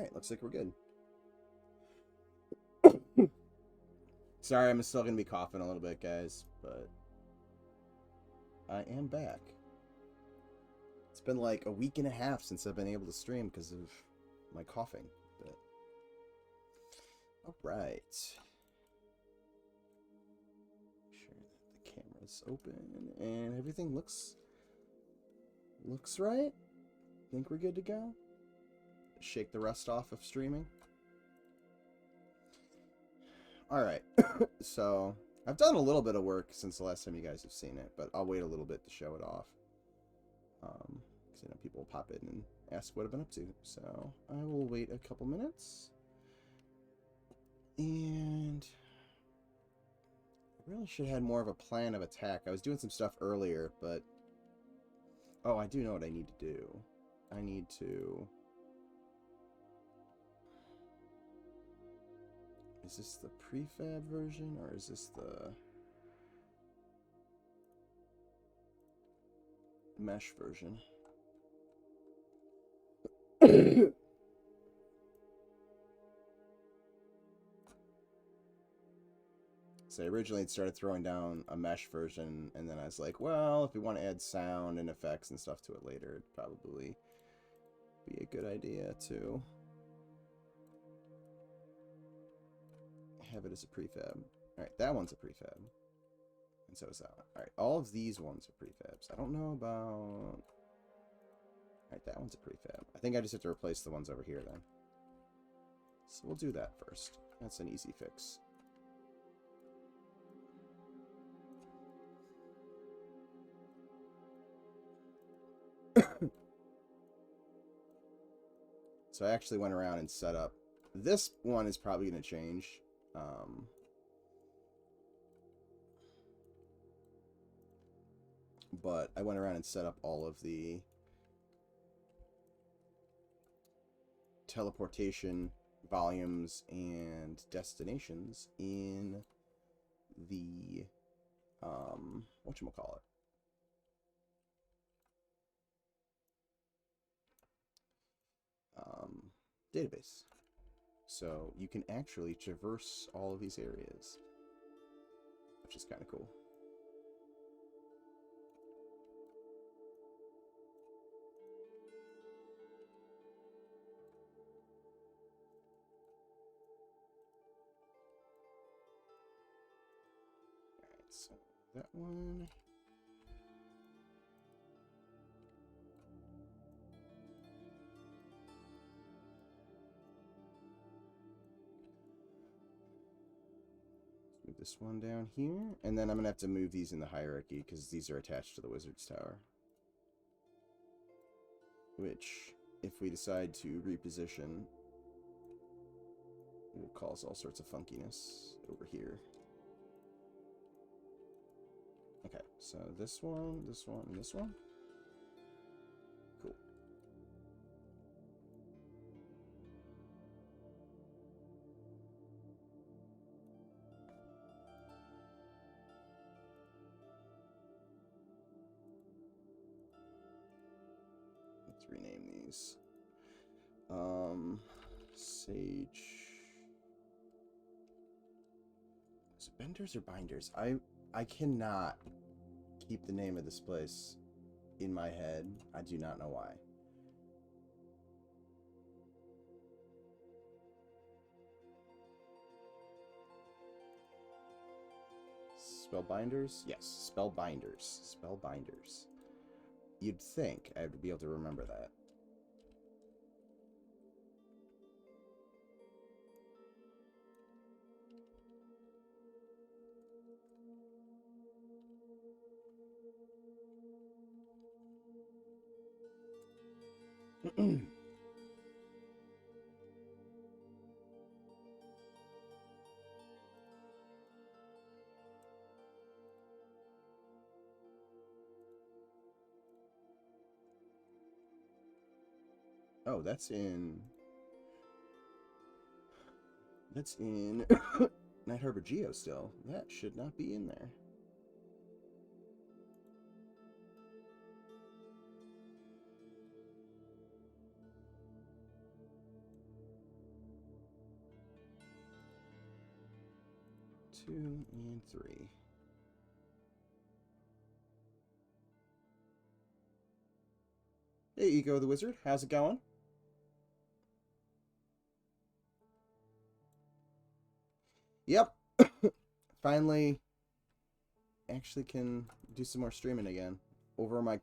Alright, looks like we're good. Sorry, I'm still going to be coughing a little bit, guys, but I am back. It's been like a week and a half since I've been able to stream because of my coughing. But alright. Make sure that the camera's open and everything looks right. Think we're good to go? Shake the rust off of streaming. Alright, so I've done a little bit of work since the last time you guys have seen it, but I'll wait a little bit to show it off. Because you know, people will pop in and ask what I've been up to. So I will wait a couple minutes. And I really should have had more of a plan of attack. I was doing some stuff earlier, but... Oh, I do know what I need to do. I need to... Is this the prefab version, or is this the mesh version? So I originally started throwing down a mesh version, and then I was like, well, if we want to add sound and effects and stuff to it later, it'd probably be a good idea to have it as a prefab. Alright, that one's a prefab. And so is that one. Alright, all of these ones are prefabs. I don't know about... Alright, that one's a prefab. I think I just have to replace the ones over here then. So we'll do that first. That's an easy fix. So I actually went around and set up... This one is probably going to change. But I went around and set up all of the teleportation volumes and destinations in the whatchamacallit, database. So you can actually traverse all of these areas, which is kind of cool. Alright, so that one. Move this one down here, and then I'm gonna have to move these in the hierarchy because these are attached to the wizard's tower, which if we decide to reposition will cause all sorts of funkiness over here. Okay, so this one, and this one. Cool. Let's rename these. Sage. Is it Benders or Binders? I cannot keep the name of this place in my head. I do not know why. Spellbinders? Yes, Spellbinders. Spellbinders. You'd think I would be able to remember that. Oh, that's in Night Harbor Geo still. That should not be in there. 2, and 3. Hey, Ego the Wizard. How's it going? Yep. Finally, actually can do some more streaming again. Over my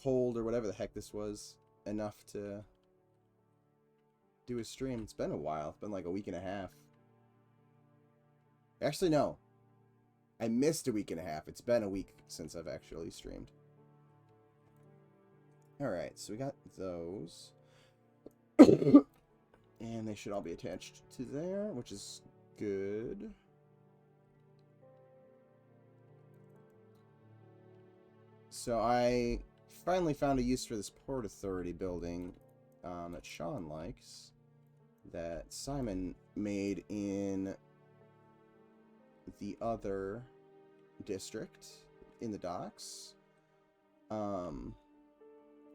cold or whatever the heck this was. Enough to do a stream. It's been a while. It's been like a week and a half. Actually, no. I missed a week and a half. It's been a week since I've actually streamed. Alright, so we got those. And they should all be attached to there, which is good. So I finally found a use for this Port Authority building that Sean likes, that Simon made in the other district in the docks.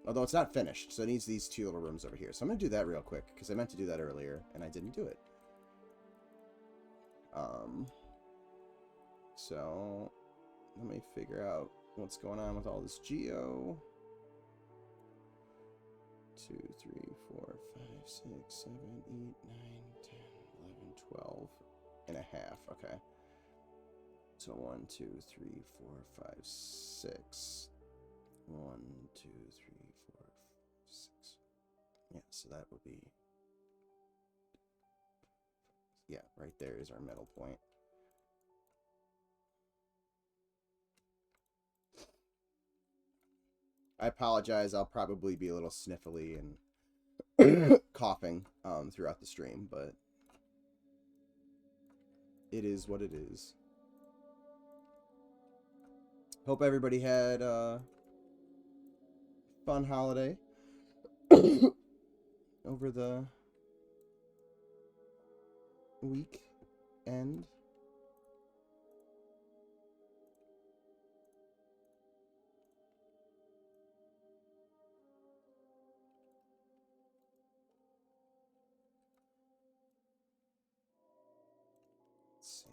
Although it's not finished, so it needs these 2 little rooms over here. So I'm going to do that real quick, because I meant to do that earlier, and I didn't do it. So let me figure out what's going on with all this geo. 2, 3, 4, 5, 6, 7, 8, 9, 10, 11, 12 and a half. Okay. So 1, 2, 3, 4, 5, 6. 1, 2, 3, 4, 6. Yeah, so that would be... Yeah, right there is our middle point. I apologize, I'll probably be a little sniffly and coughing throughout the stream, but it is what it is. Hope everybody had a fun holiday over the weekend. Let's see.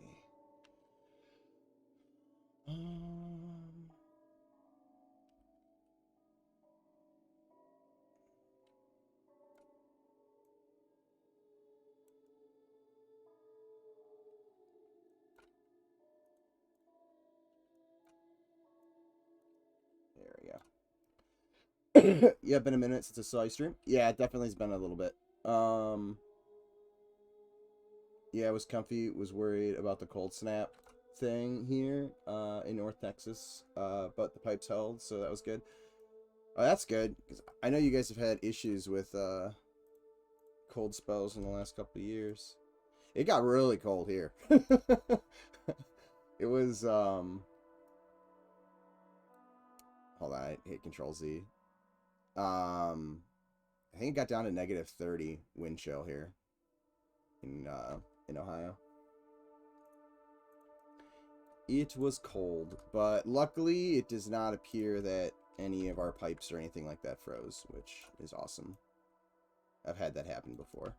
There we go. Yeah, been a minute since I saw you stream. Yeah, it definitely has been a little bit. Yeah, I was comfy, was worried about the cold snap thing here in North Texas, but the pipes held, so that was good. Oh, that's good, because I know you guys have had issues with cold spells in the last couple of years. It got really cold here. It was, hold on, I hit Control Z. I think it got down to -30 wind chill here in Ohio. It was cold, but luckily it does not appear that any of our pipes or anything like that froze, which is awesome. I've had that happen before.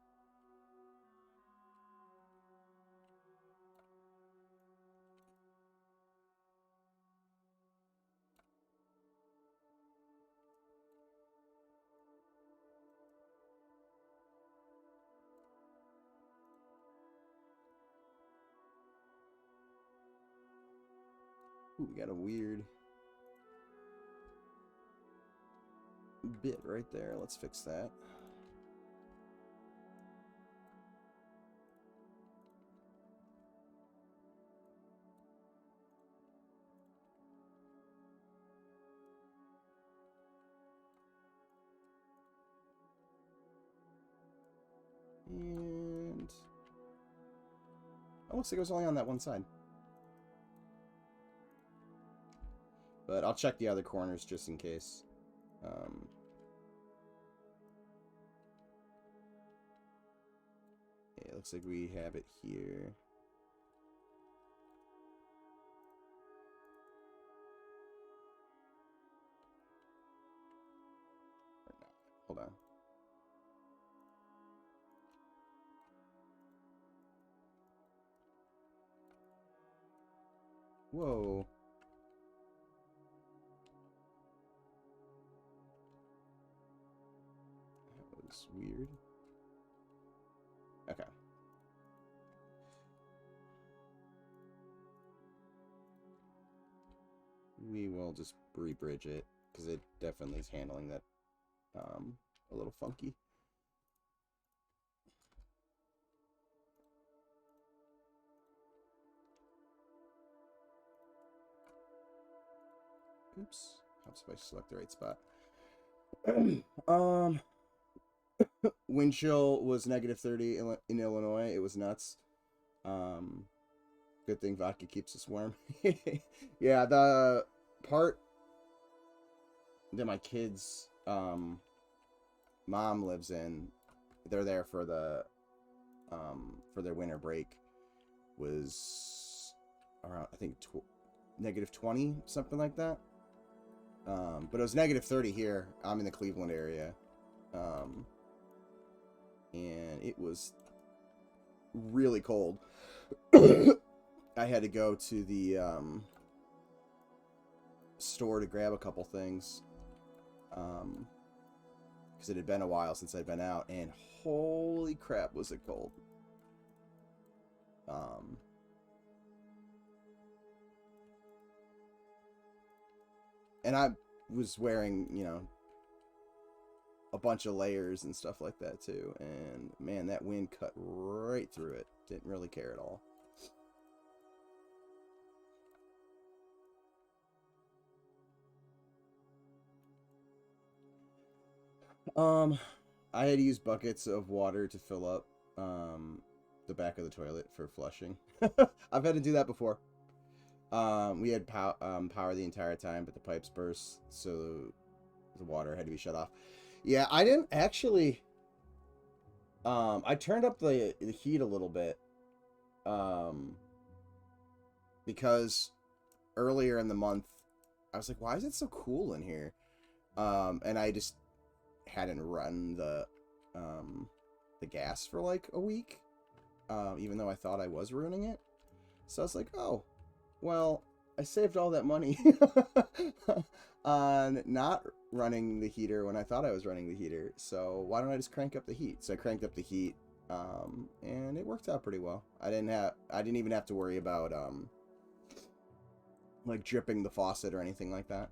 Ooh, we got a weird bit right there. Let's fix that. And it looks like it was only on that one side. But I'll check the other corners just in case. It looks like we have it here. Hold on. Whoa. That was weird. Okay. We will just re-bridge it, because it definitely is handling that a little funky. Oops. Helps if I select the right spot. Wind chill was -30 in Illinois. It was nuts. Good thing vodka keeps us warm. Yeah, the part that my kids' mom lives in, they're there for the for their winter break, was around, I think, -20, something like that. But it was -30 here. I'm in the Cleveland area. And it was really cold. I had to go to the store to grab a couple things. Because it had been a while since I'd been out, and holy crap, was it cold. And I was wearing, you know, a bunch of layers and stuff like that too, and man, that wind cut right through it. Didn't really care at all. I had to use buckets of water to fill up the back of the toilet for flushing. I've had to do that before. We had power the entire time, but the pipes burst, so the water had to be shut off. Yeah, I didn't actually. I turned up the heat a little bit, because earlier in the month, I was like, "Why is it so cool in here?" And I just hadn't run the gas for like a week, even though I thought I was ruining it. So I was like, "Oh, well, I saved all that money on not running the heater when I thought I was running the heater. So why don't I just crank up the heat?" So I cranked up the heat, and it worked out pretty well. I didn't even have to worry about like dripping the faucet or anything like that.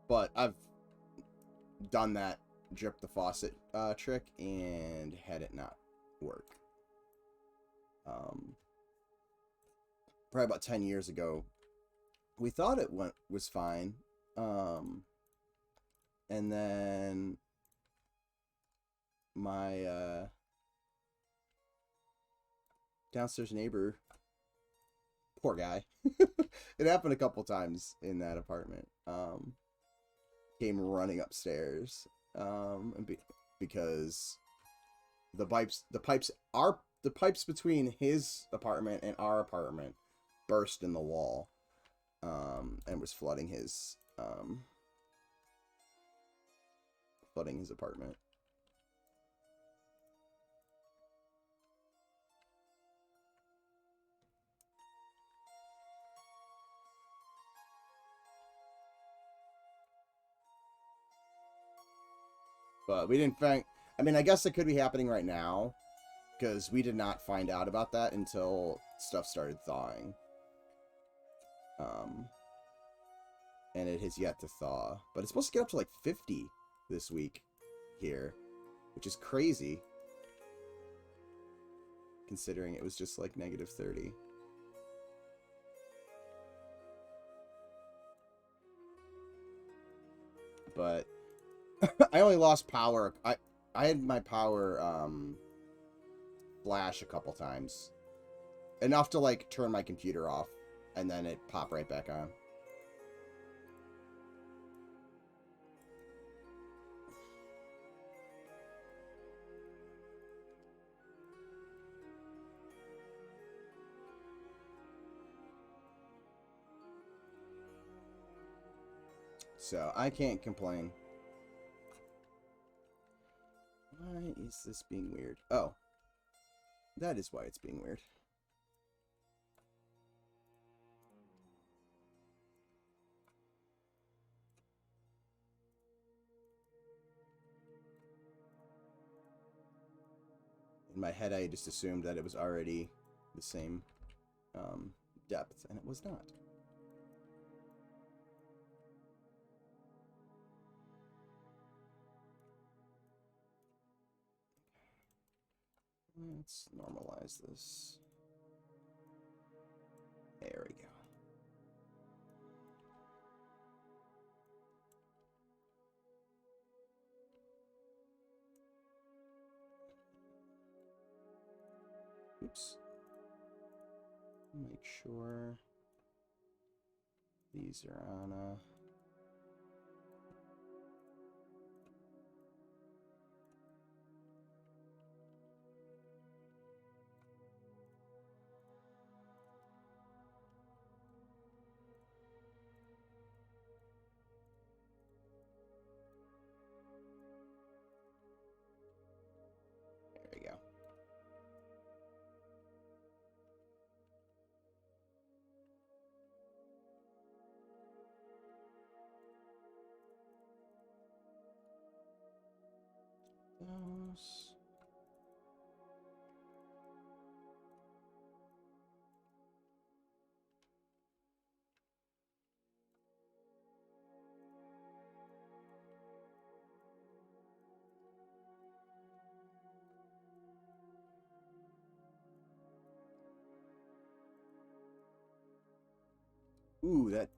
But I've done that drip the faucet trick and had it not work. Probably about 10 years ago, we thought it was fine, and then my downstairs neighbor, poor guy, it happened a couple times in that apartment, came running upstairs, because the pipes between his apartment and our apartment burst in the wall, and was flooding his apartment. But we didn't find. I mean, I guess it could be happening right now, because we did not find out about that until stuff started thawing. And it has yet to thaw. But it's supposed to get up to like 50 this week here, which is crazy, considering it was just like -30. But I only lost power. I had my power flash a couple times, enough to like turn my computer off, and then it popped right back on. So I can't complain. Why is this being weird? Oh. That is why it's being weird. In my head, I just assumed that it was already the same depth, and it was not. Let's normalize this. There we go. Oops. Make sure these are on a... There we go. Those. Ooh, that...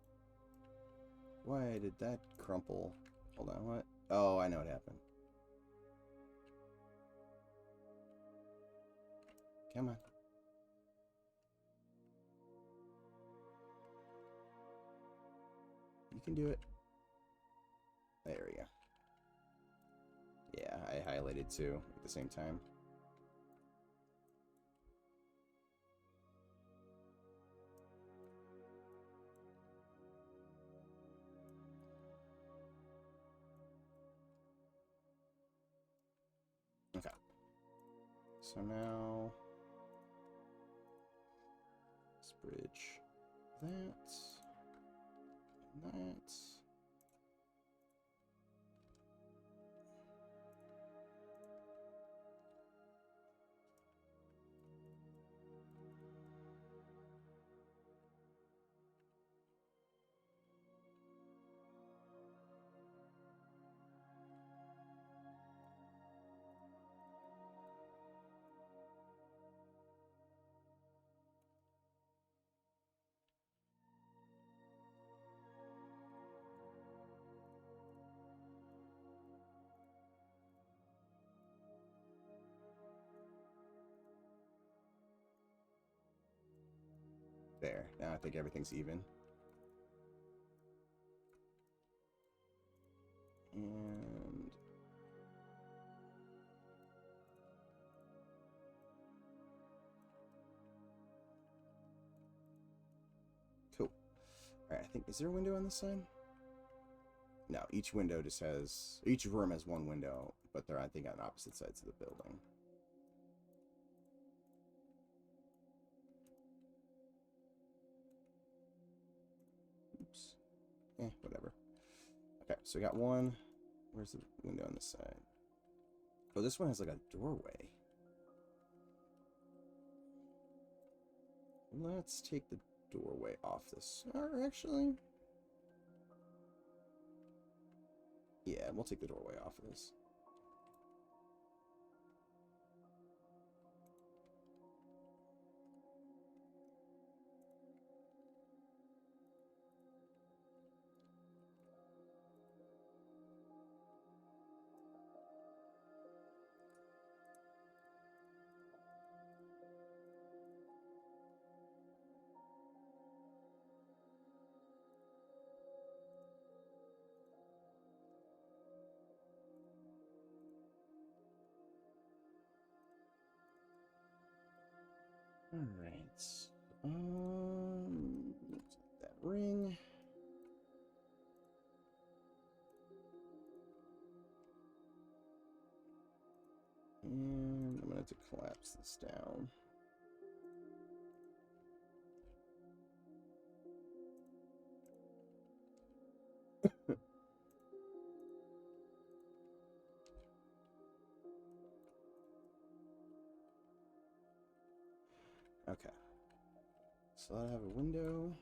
Why did that crumple? Hold on, what? Oh, I know what happened. Come on. You can do it. There we go. Yeah, I highlighted too at the same time. Okay. So now let's bridge that and that. There. Now I think everything's even. And cool. Alright, I think, is there a window on this side? No, each window just has, each room has one window, but they're, I think, on opposite sides of the building. Oops. Whatever. Okay, so we got one. Where's the window on this side? Oh, this one has like a doorway. Let's take the doorway off this. Or actually... yeah, we'll take the doorway off of this. Alright. That ring. And I'm going to have to collapse this down. Okay. So I have a window.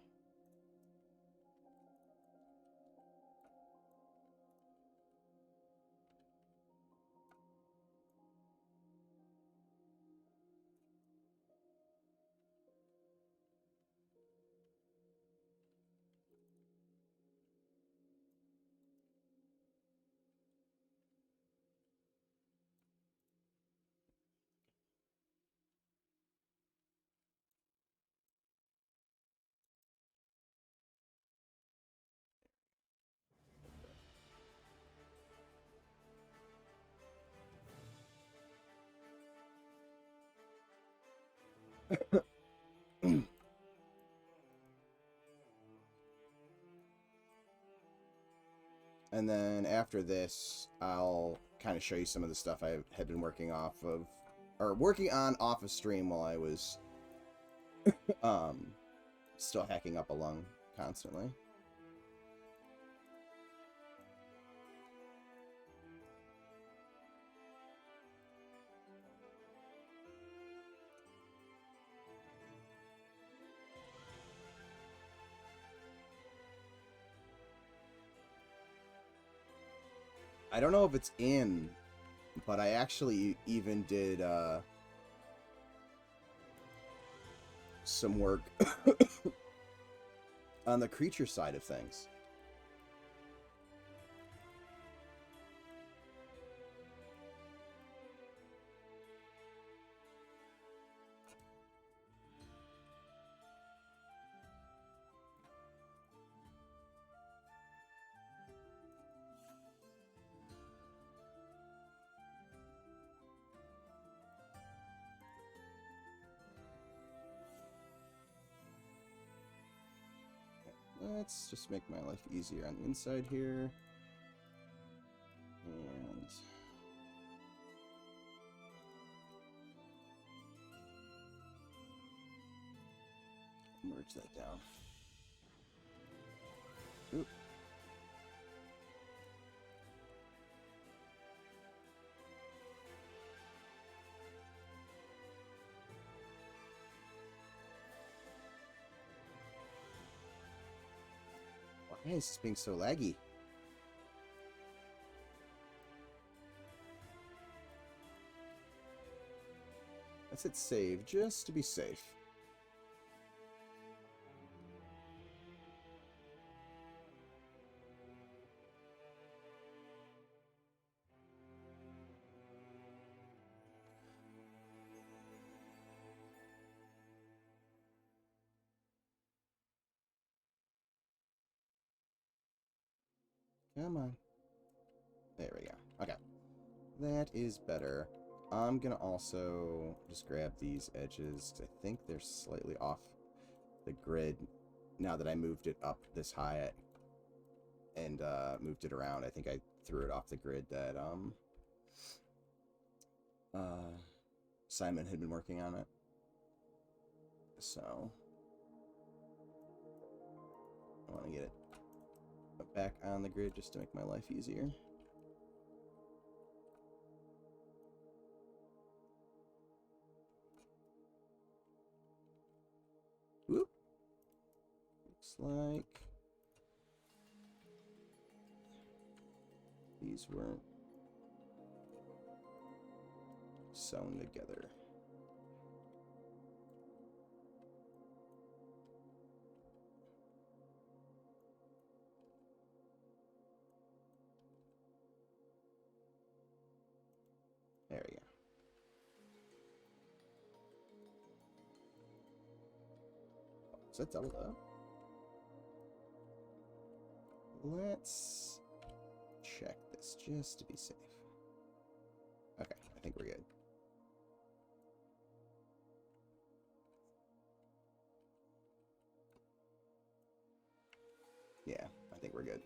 And then after this, I'll kind of show you some of the stuff I had been working on off of stream while I was still hacking up a lung constantly. I don't know if it's in, but I actually even did some work on the creature side of things. Let's just make my life easier on the inside here. And merge that down. Oop. Why is this being so laggy? Let's hit save just to be safe. Come on. There we go. Okay. That is better. I'm going to also just grab these edges, because I think they're slightly off the grid now that I moved it up this high and moved it around. I think I threw it off the grid that Simon had been working on it. So I want to get it back on the grid just to make my life easier. Whoop. Looks like these weren't sewn together. There we go. Is that doubled up? Let's check this just to be safe. Okay, I think we're good. Yeah, I think we're good.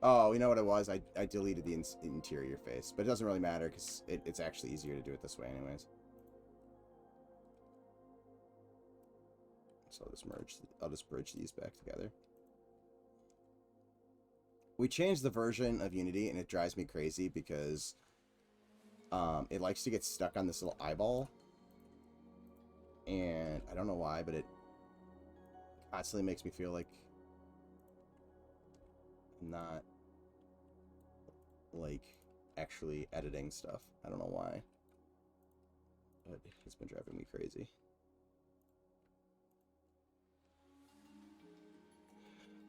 Oh, you know what it was? I deleted the interior face, but it doesn't really matter because it's actually easier to do it this way anyways. So I'll just bridge these back together. We changed the version of Unity, and it drives me crazy because it likes to get stuck on this little eyeball. And I don't know why, but it constantly makes me feel like I'm not, like, actually editing stuff. I don't know why. But it's been driving me crazy.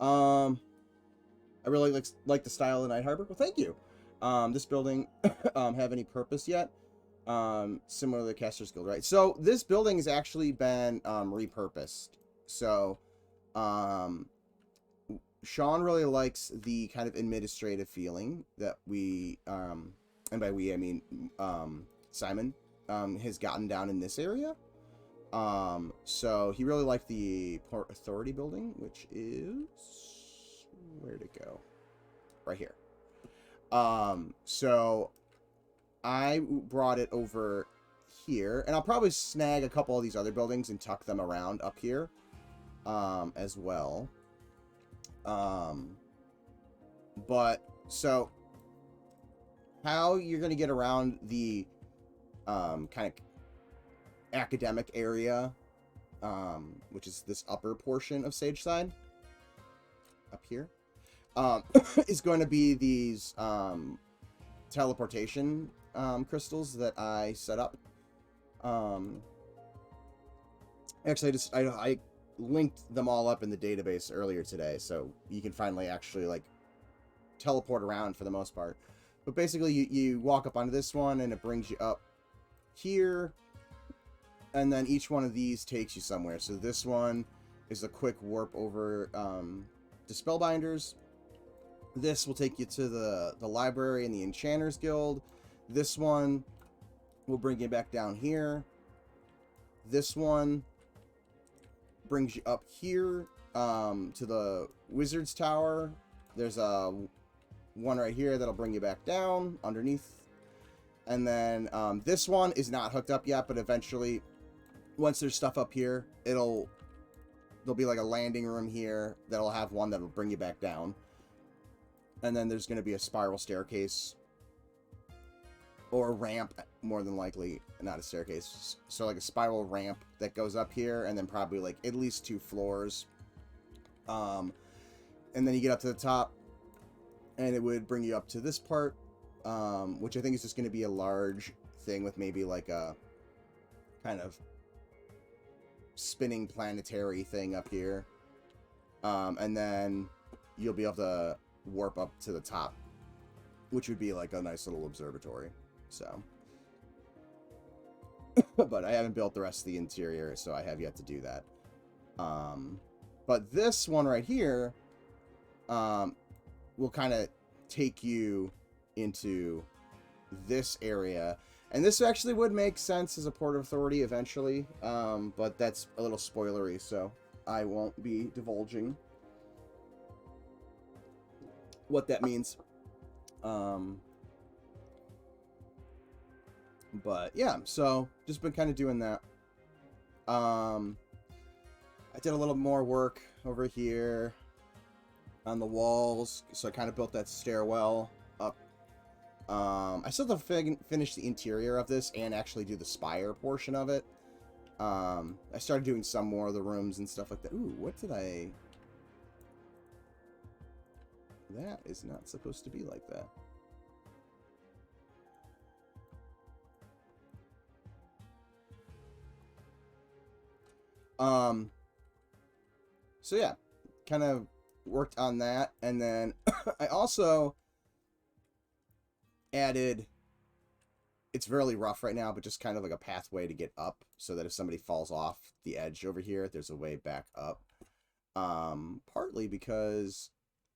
I really like the style of Night Harbor. Well, thank you. This building have any purpose yet? Similar to the Caster's Guild, right? So this building has actually been repurposed. So Sean really likes the kind of administrative feeling that we, and by we I mean Simon, has gotten down in this area. So he really liked the Port Authority building, which is, where'd it go? Right here. So I brought it over here, and I'll probably snag a couple of these other buildings and tuck them around up here, as well. But so how you're going to get around the, kind of academic area, which is this upper portion of Sagesyde up here, is going to be these teleportation crystals that I set up. Actually, I linked them all up in the database earlier today, so you can finally actually like teleport around for the most part. But basically, you walk up onto this one, and it brings you up here, and then each one of these takes you somewhere. So this one is a quick warp over to Spellbinders. This will take you to the library and the Enchanters Guild. This one will bring you back down here. This one brings you up here to the Wizard's Tower. There's a one right here that'll bring you back down underneath. And then this one is not hooked up yet, but eventually, once there's stuff up here, there'll be like a landing room here that'll have one that'll bring you back down. And then there's going to be a spiral staircase or a ramp, more than likely, not a staircase. So like a spiral ramp that goes up here, and then probably like at least 2 floors. And then you get up to the top, and it would bring you up to this part, which I think is just going to be a large thing with maybe like a kind of spinning planetary thing up here. And then you'll be able to warp up to the top, which would be like a nice little observatory. So, but I haven't built the rest of the interior, so I have yet to do that. But this one right here will kind of take you into this area, and this actually would make sense as a Port Authority eventually, but that's a little spoilery, so I won't be divulging what that means. But yeah, so just been kind of doing that. I did a little more work over here on the walls, so I kind of built that stairwell up. I still have to finish the interior of this and actually do the spire portion of it. I started doing some more of the rooms and stuff like that. Ooh, what did I... That is not supposed to be like that. So yeah, kind of worked on that, and then I also added, it's really rough right now, but just kind of like a pathway to get up, so that if somebody falls off the edge over here, there's a way back up. Partly because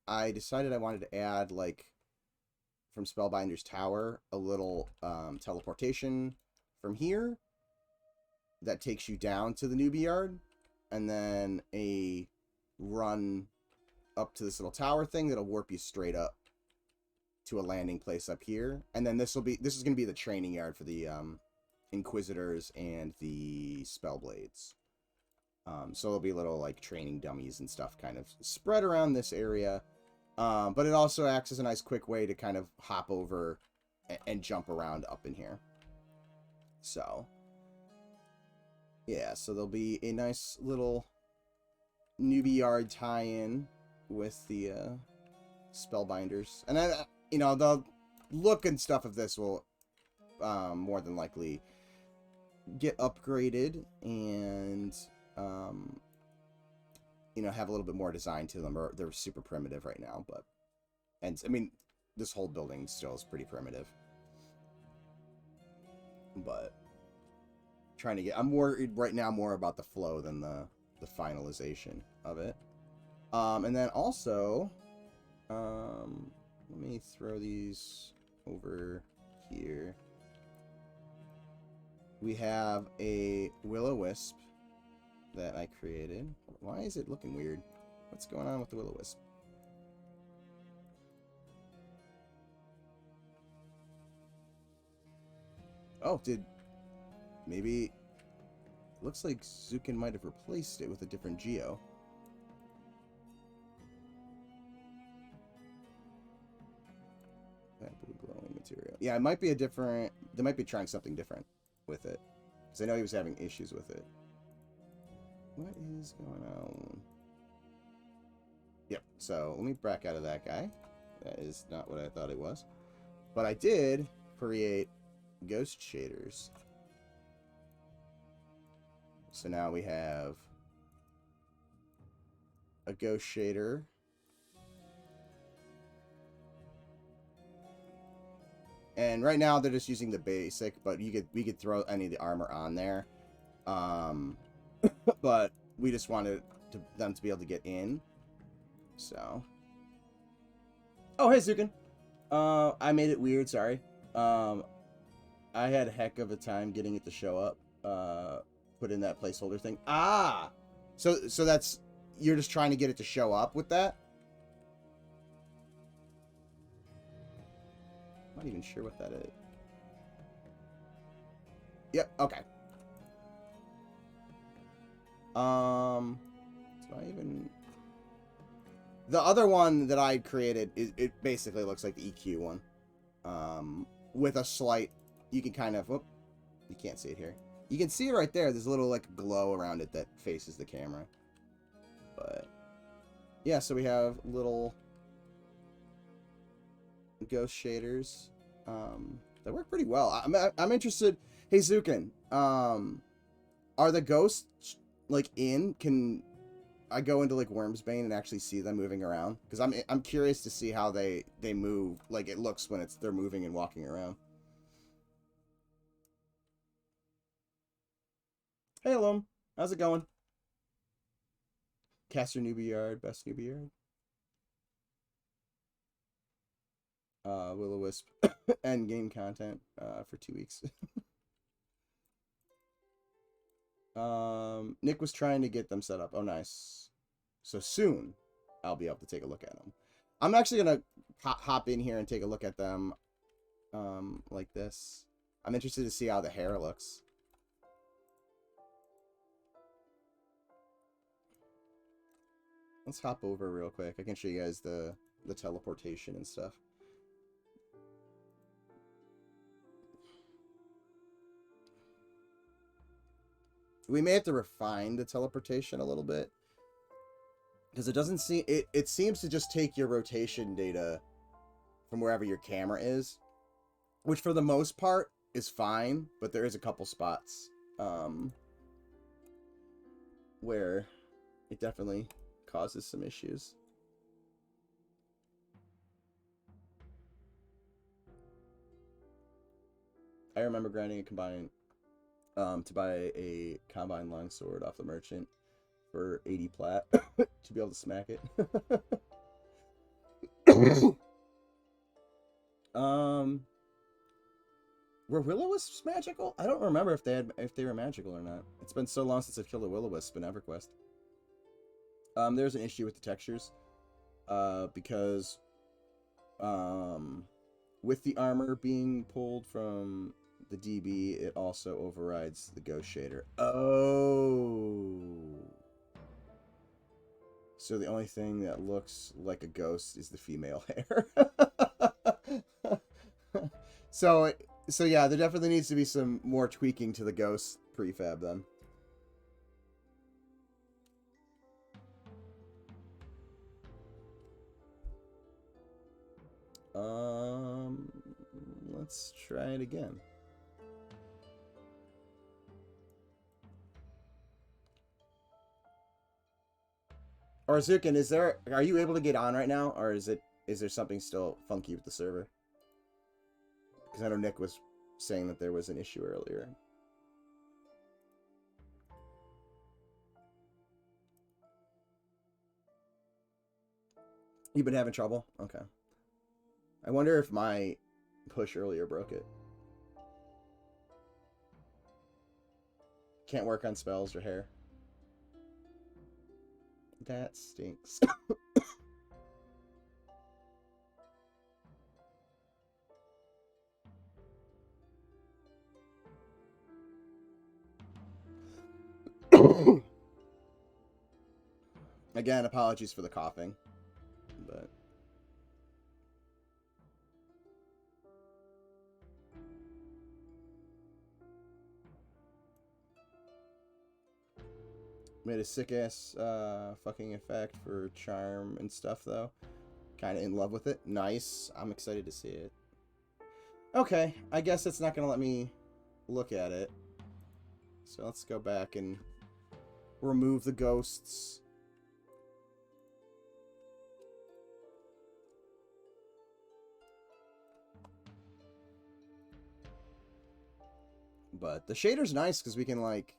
I decided I wanted to add, like, from Spellbinder's Tower, a little teleportation from here that takes you down to the newbie yard, and then a run up to this little tower thing that'll warp you straight up to a landing place up here, and then this is going to be the training yard for the Inquisitors and the Spellblades. So there'll be little like training dummies and stuff kind of spread around this area, but it also acts as a nice quick way to kind of hop over and jump around up in here. So yeah, so there'll be a nice little newbie yard tie-in with the Spellbinders, and then you know, the look and stuff of this will more than likely get upgraded and you know, have a little bit more design to them. Or they're super primitive right now, but, and I mean, this whole building still is pretty primitive, but trying to get, I'm worried right now more about the flow than the finalization of it. And then also let me throw these over here. We have a will-o-wisp that I created. Why is it looking weird? What's going on with the will-o-wisp? Oh, maybe... Looks like Zukin might have replaced it with a different geo. That blue glowing material. Yeah, it might be a different... They might be trying something different with it. Because I know he was having issues with it. What is going on? Yep, so let me back out of that guy. That is not what I thought it was. But I did create ghost shaders. So now we have a ghost shader. And right now they're just using the basic, but we could throw any of the armor on there. But we just wanted them to be able to get in. So. Oh, hey, Zukin. I made it weird, sorry. I had a heck of a time getting it to show up. Put in that placeholder thing. Ah! So that's... You're just trying to get it to show up with that? I'm not even sure what that is. Yep, okay. Do I even... The other one that I created, it basically looks like the EQ one. With a slight... You can kind of... Whoop, you can't see it here. You can see it right there. There's a little, like, glow around it that faces the camera. But... Yeah, so we have little... ghost shaders. That work pretty well. I'm interested... Hey, Zukin. Are the ghosts, like, in? Can I go into, like, Wormsbane and actually see them moving around? Because I'm curious to see how they move. Like, it looks when they're moving and walking around. Hey, Alum. How's it going? Caster Newbie Yard. Best Newbie Yard. Will-o-wisp. End game content for 2 weeks. Nick was trying to get them set up. Oh, nice. So soon, I'll be able to take a look at them. I'm actually going to hop in here and take a look at them like this. I'm interested to see how the hair looks. Let's hop over real quick. I can show you guys the teleportation and stuff. We may have to refine the teleportation a little bit. Because it doesn't seem... It seems to just take your rotation data from wherever your camera is. Which for the most part is fine. But there is a couple spots where it definitely causes some issues. I remember grinding a combine to buy a combine longsword off the merchant for 80 plat to be able to smack it. Were will-o-wisps magical? I don't remember if they were magical or not. It's been so long since I've killed a will-o-wisp in EverQuest. There's an issue with the textures, because with the armor being pulled from the DB, it also overrides the ghost shader. Oh. So the only thing that looks like a ghost is the female hair. so yeah, there definitely needs to be some more tweaking to the ghost prefab then. Let's try it again. Or Zukin, are you able to get on right now, or is there something still funky with the server? Because I know Nick was saying that there was an issue earlier. You've been having trouble? Okay. I wonder if my push earlier broke it. Can't work on spells or hair. That stinks. Again, apologies for the coughing, but made a sick ass fucking effect for charm and stuff though. Kind of in love with it. Nice. I'm excited to see it. Okay, I guess it's not gonna let me look at it. So let's go back and remove the ghosts. But the shader's nice because we can like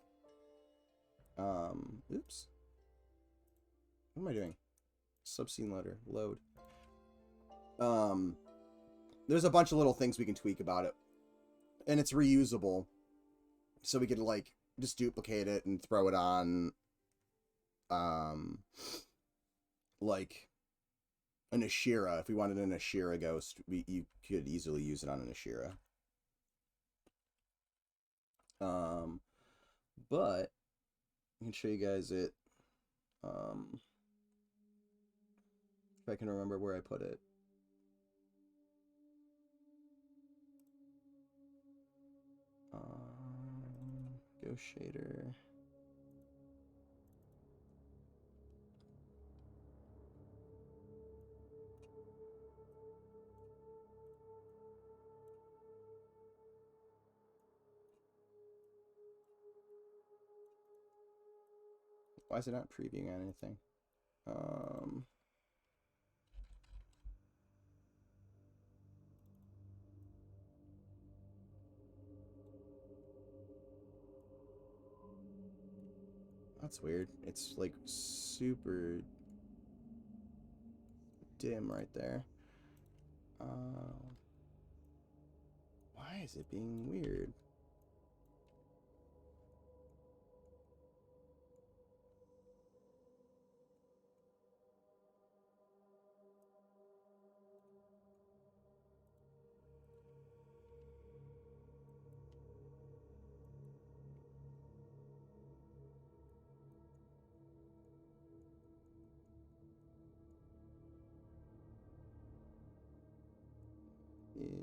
oops. What am I doing? Subscene loader. Load. There's a bunch of little things we can tweak about it. And it's reusable. So we could like just duplicate it and throw it on like an Ashira. If we wanted an Ashira ghost, you could easily use it on an Ashira. But I can show you guys it. If I can remember where I put it. Ghost shader. Why is it not previewing on anything? That's weird. It's like super dim right there. Why is it being weird?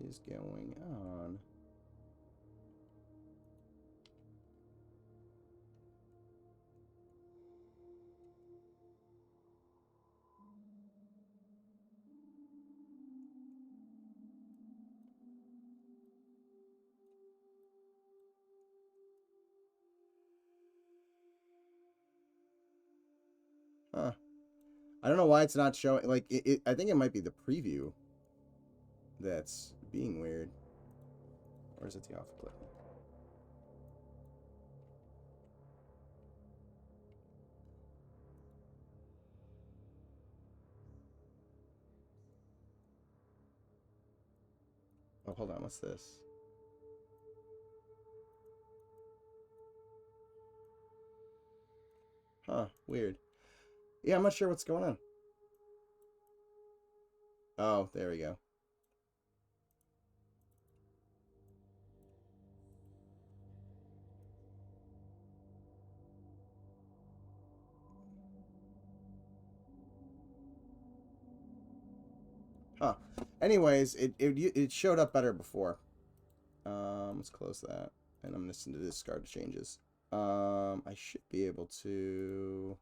Is going on? Huh. I don't know why it's not showing. Like, I think it might be the preview that's being weird. Or is it the off clip? Oh, hold on. What's this? Huh. Weird. Yeah, I'm not sure what's going on. Oh, there we go. Huh. Anyways, it showed up better before. Let's close that. And I'm going to send to discard the changes. I should be able to...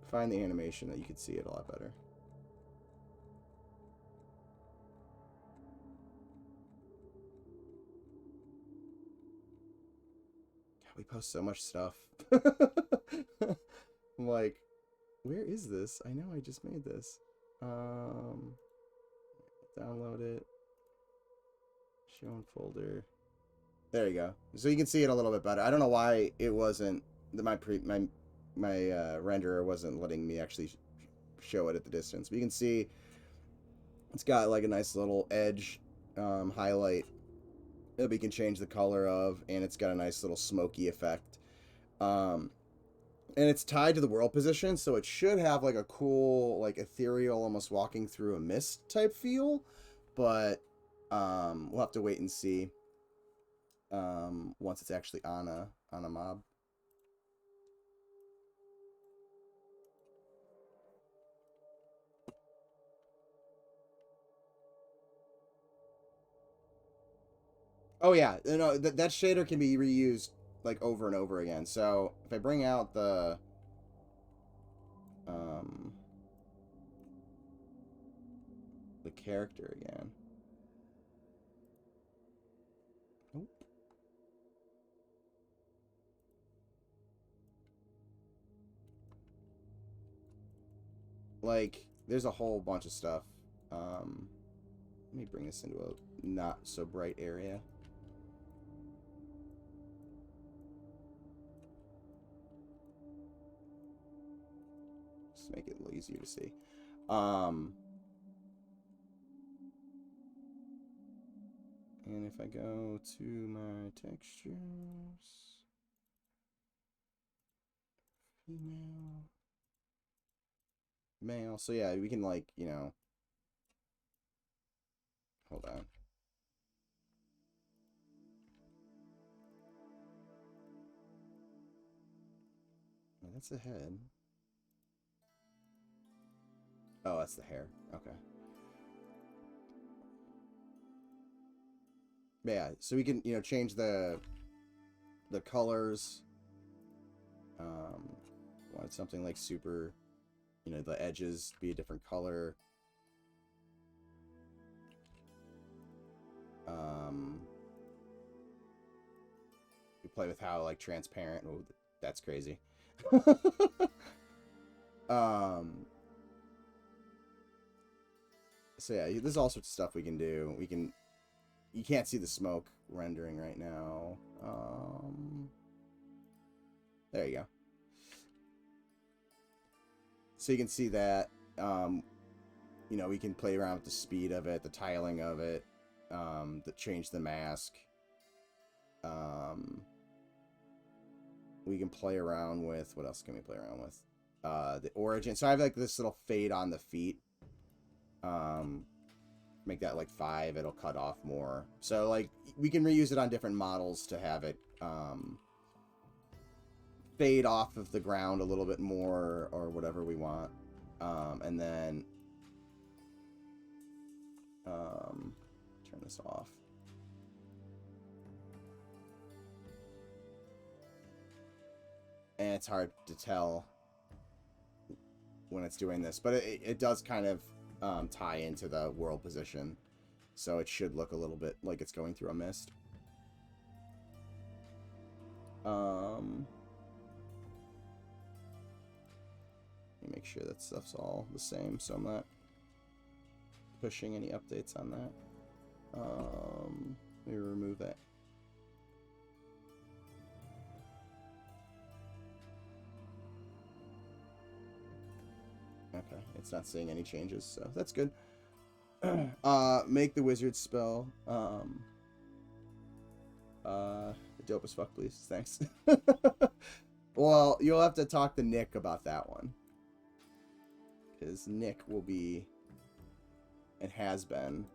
find the animation that you could see it a lot better. God, we post so much stuff. I'm like, where is this? I know I just made this. Download it. Show in folder. There you go. So you can see it a little bit better. I don't know why it wasn't my renderer wasn't letting me actually show it at the distance. But you can see it's got like a nice little edge highlight that we can change the color of, and it's got a nice little smoky effect. And it's tied to the world position, so it should have like a cool, like ethereal, almost walking through a mist type feel. But we'll have to wait and see once it's actually on a mob. Oh yeah, no, that shader can be reused like over and over again. So if I bring out the character again. Nope. Like, there's a whole bunch of stuff. Let me bring this into a not so bright area. Just make it a little easier to see. And if I go to my textures, female, male. So yeah, we can like, you know, hold on. Oh, that's the head. Oh, that's the hair. Okay. Yeah, so we can, you know, change the colors. Want something like super, you know, the edges be a different color. We play with how like transparent. Oh, that's crazy. So yeah, there's all sorts of stuff we can do. You can't see the smoke rendering right now. There you go. So you can see that. You know, we can play around with the speed of it, the tiling of it, change the mask. We can play around with, what else can we play around with? The origin. So I have like this little fade on the feet. Make that like 5, it'll cut off more. So like we can reuse it on different models to have it fade off of the ground a little bit more or whatever we want. And then turn this off. And it's hard to tell when it's doing this, but it does kind of tie into the world position, so it should look a little bit like it's going through a mist. Let me make sure that stuff's all the same, so I'm not pushing any updates on that. Let me remove that. Okay, it's not seeing any changes, so that's good. Make the wizard spell. Dope as fuck, please. Thanks. Well, you'll have to talk to Nick about that one. Because Nick will be, and has been,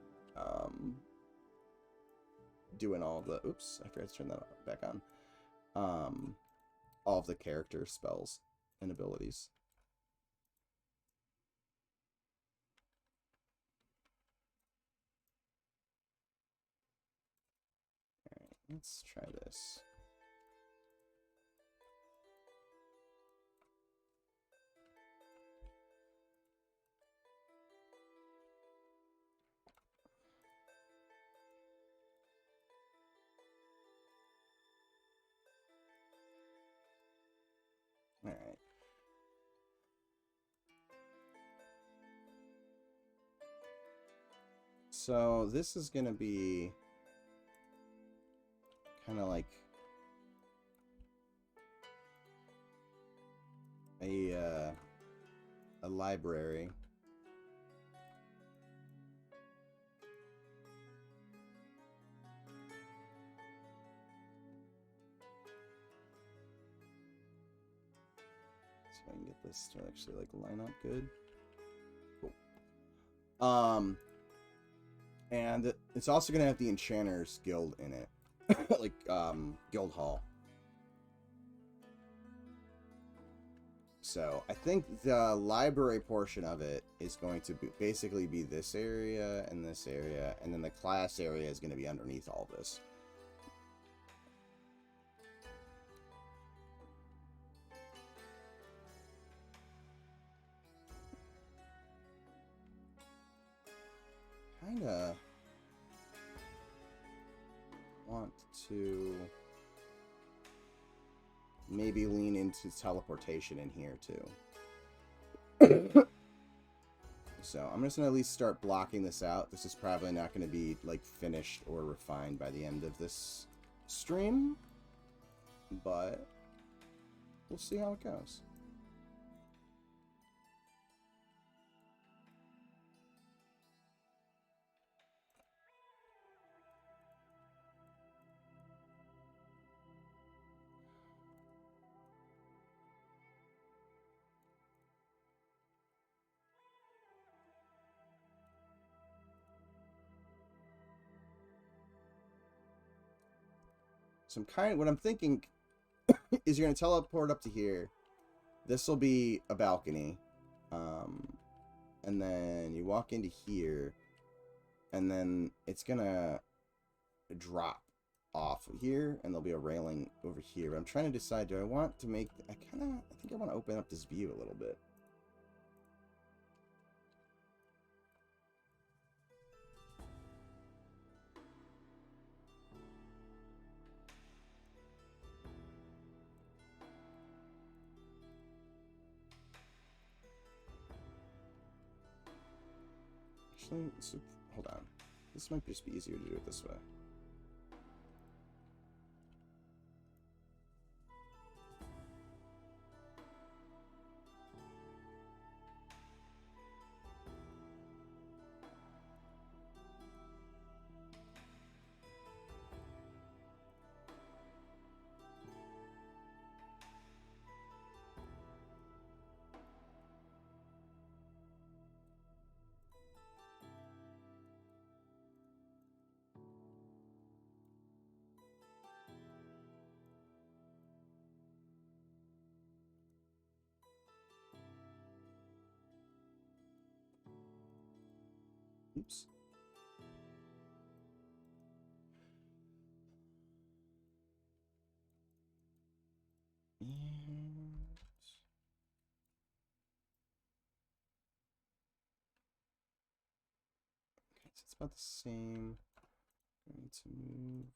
doing all the... Oops, I forgot to turn that back on. All of the character spells and abilities. Alright, let's try this. Alright. So this is gonna be kind of like a library. So I can get this to actually like line up good. Cool. And it's also gonna have the Enchanters Guild in it. Like Guild Hall. So I think the library portion of it is going to be basically be this area, and then the class area is going to be underneath all this. Kinda want to maybe lean into teleportation in here too. So I'm just gonna at least start blocking this out. This is probably not gonna be like finished or refined by the end of this stream, but we'll see how it goes. So what I'm thinking is you're gonna teleport up to here. This will be a balcony. And then you walk into here, and then it's gonna drop off here, and there'll be a railing over here. But I'm trying to decide, do I want to make... I think I want to open up this view a little bit. Actually, so, hold on. This might just be easier to do it this way. Oops. And... okay, so it's about the same. I need to move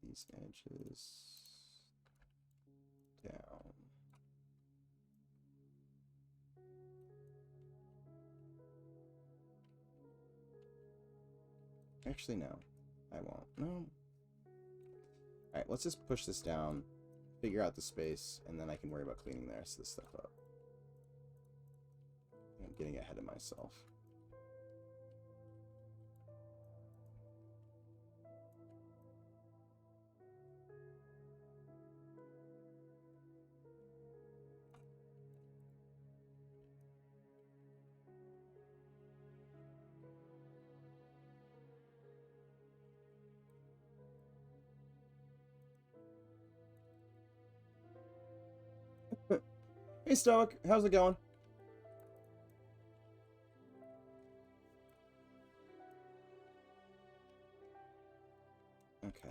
these edges down. Actually, no. I won't. No. Alright, let's just push this down, figure out the space, and then I can worry about cleaning the rest of this stuff up. I'm getting ahead of myself. Hey, Stoic. How's it going? Okay.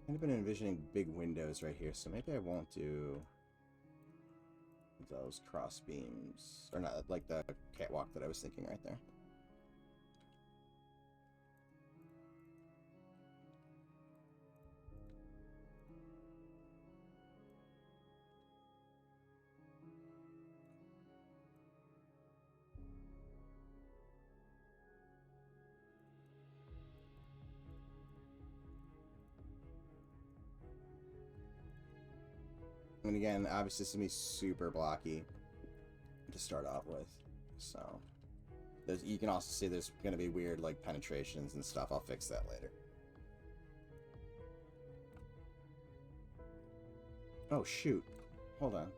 I've been envisioning big windows right here, so maybe I won't do those cross beams, or not, like the catwalk that I was thinking right there. And again, obviously this is going to be super blocky to start off with, so you can also see there's going to be weird like penetrations and stuff. I'll fix that later. Oh shoot, hold on.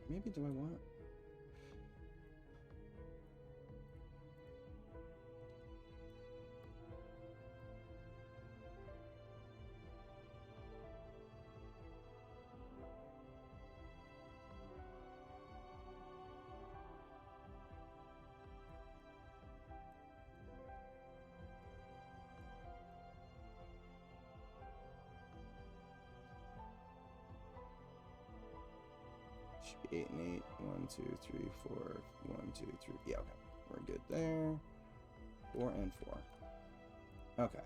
Maybe do I want... Should be 8 and 8. 1, 2, 3, 4. 1, 2, 3. Yeah, okay. We're good there. 4 and 4. Okay.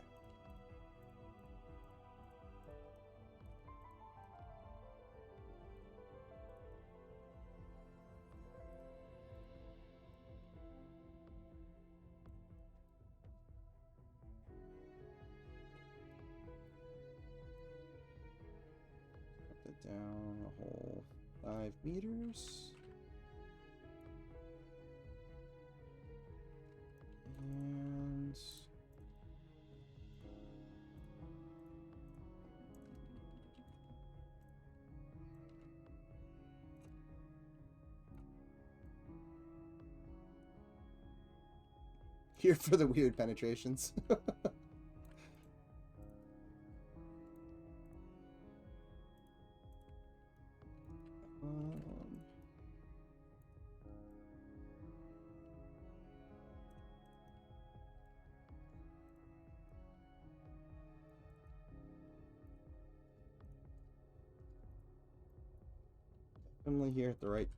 Put that down a whole 5 meters. And... here for the weird penetrations. Definitely here at the right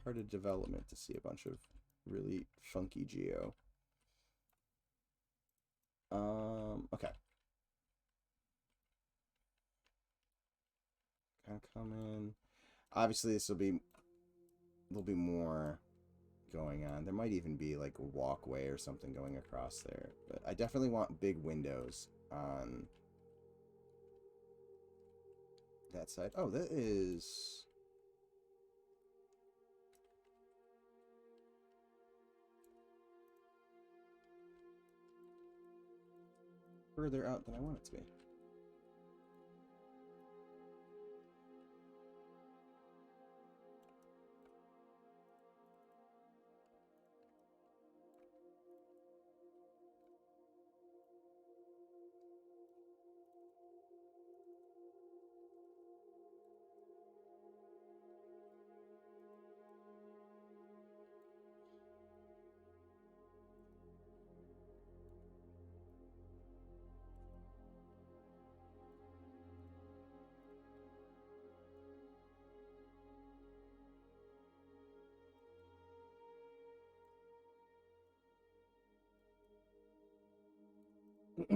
part of development to see a bunch of really funky geo. Okay. Kind of come in. Obviously, there'll be more going on. There might even be like a walkway or something going across there. But I definitely want big windows on that side. Oh, that is... further out than I want it to be. Let's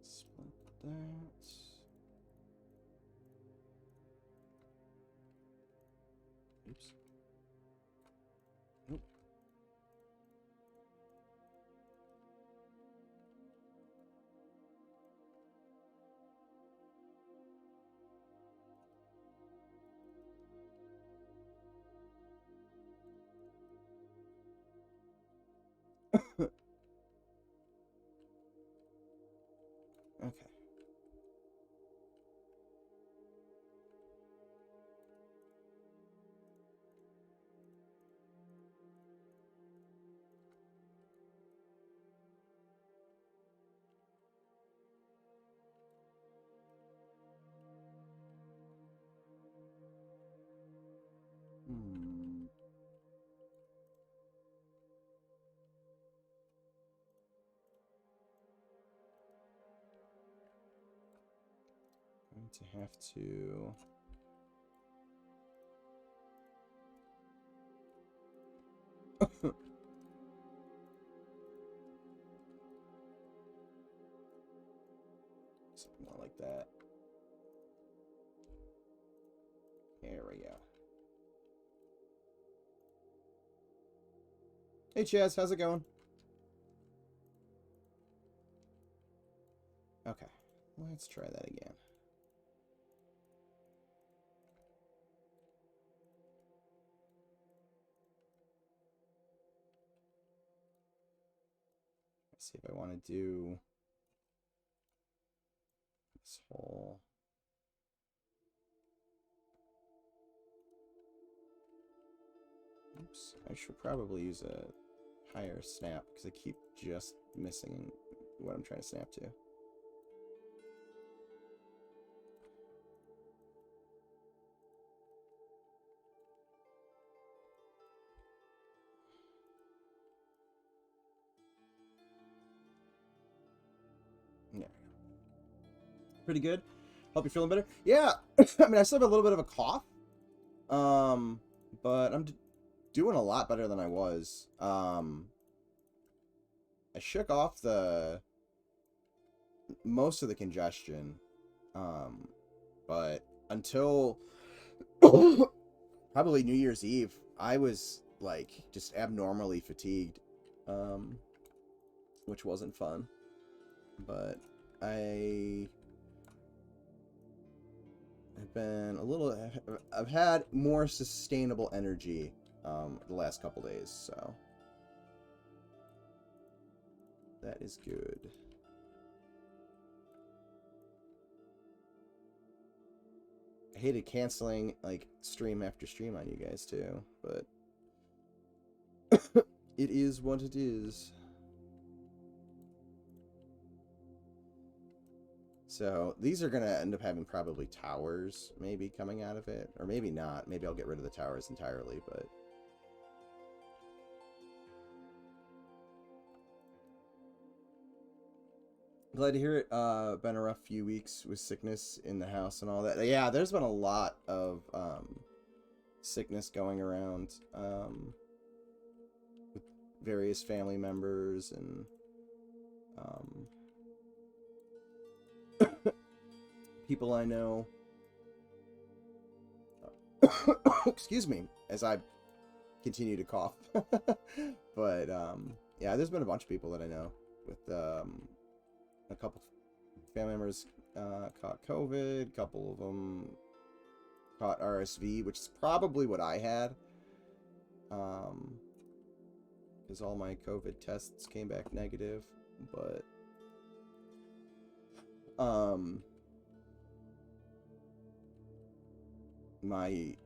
split that. Oops. Nope. Okay. Going to have to. Something more like that. There we go. Hey Chaz, how's it going? Okay, let's try that again. Let's see if I want to do this whole. Oops, I should probably use a higher snap because I keep just missing what I'm trying to snap to. There. Pretty good. Hope you're feeling better. Yeah, I mean, I still have a little bit of a cough, but I'm doing a lot better than I was. I shook off most of the congestion, but until probably New Year's Eve, I was like just abnormally fatigued, which wasn't fun. But I've been I've had more sustainable energy the last couple days, so that is good. I hated canceling like stream after stream on you guys too, but it is what it is. So these are gonna end up having probably towers maybe coming out of it, or maybe not. Maybe I'll get rid of the towers entirely, but glad to hear it. Been a rough few weeks with sickness in the house and all that. Yeah, there's been a lot of sickness going around with various family members and people I know. Excuse me as I continue to cough. But yeah, there's been a bunch of people that I know with a couple family members caught COVID, a couple of them caught RSV, which is probably what I had, because all my COVID tests came back negative. But my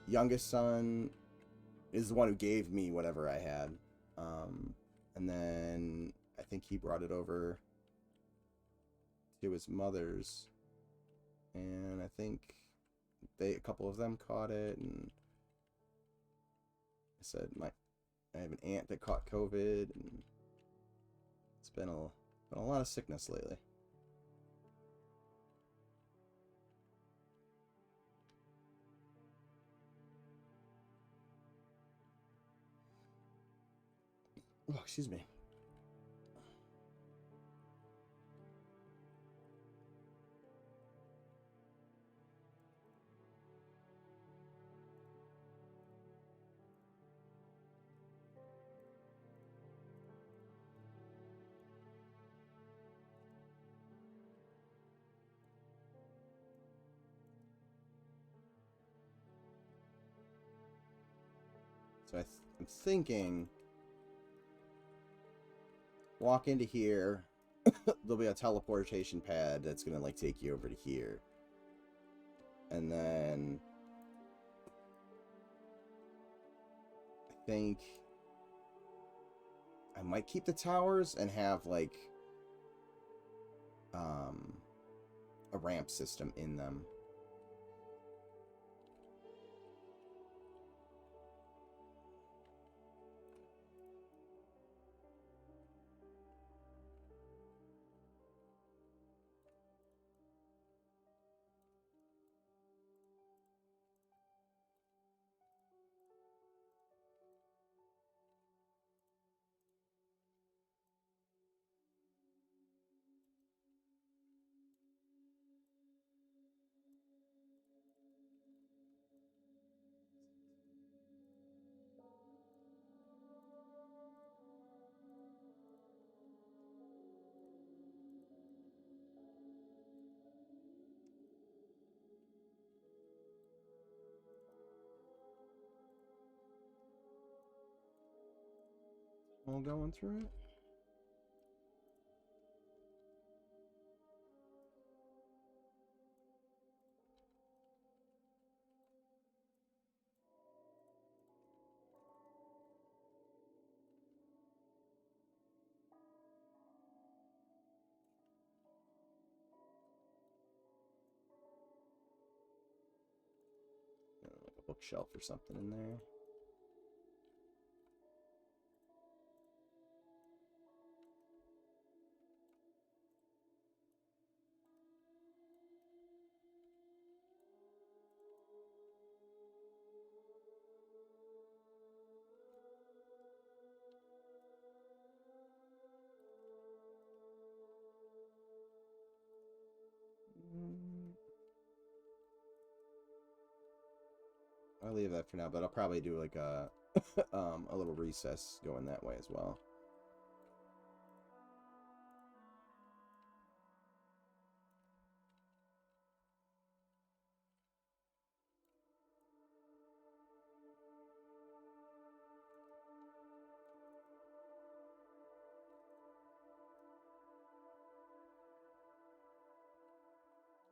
youngest son is the one who gave me whatever I had, and then I think he brought it over to his mother's, and I think a couple of them caught it, and I said I have an aunt that caught COVID, and it's been a lot of sickness lately. Oh, excuse me. So I'm thinking, walk into here. There'll be a teleportation pad that's gonna like take you over to here, and then I think I might keep the towers and have like a ramp system in them. All going through it. Like a bookshelf or something in there. I'll leave that for now, but I'll probably do like a a little recess going that way as well.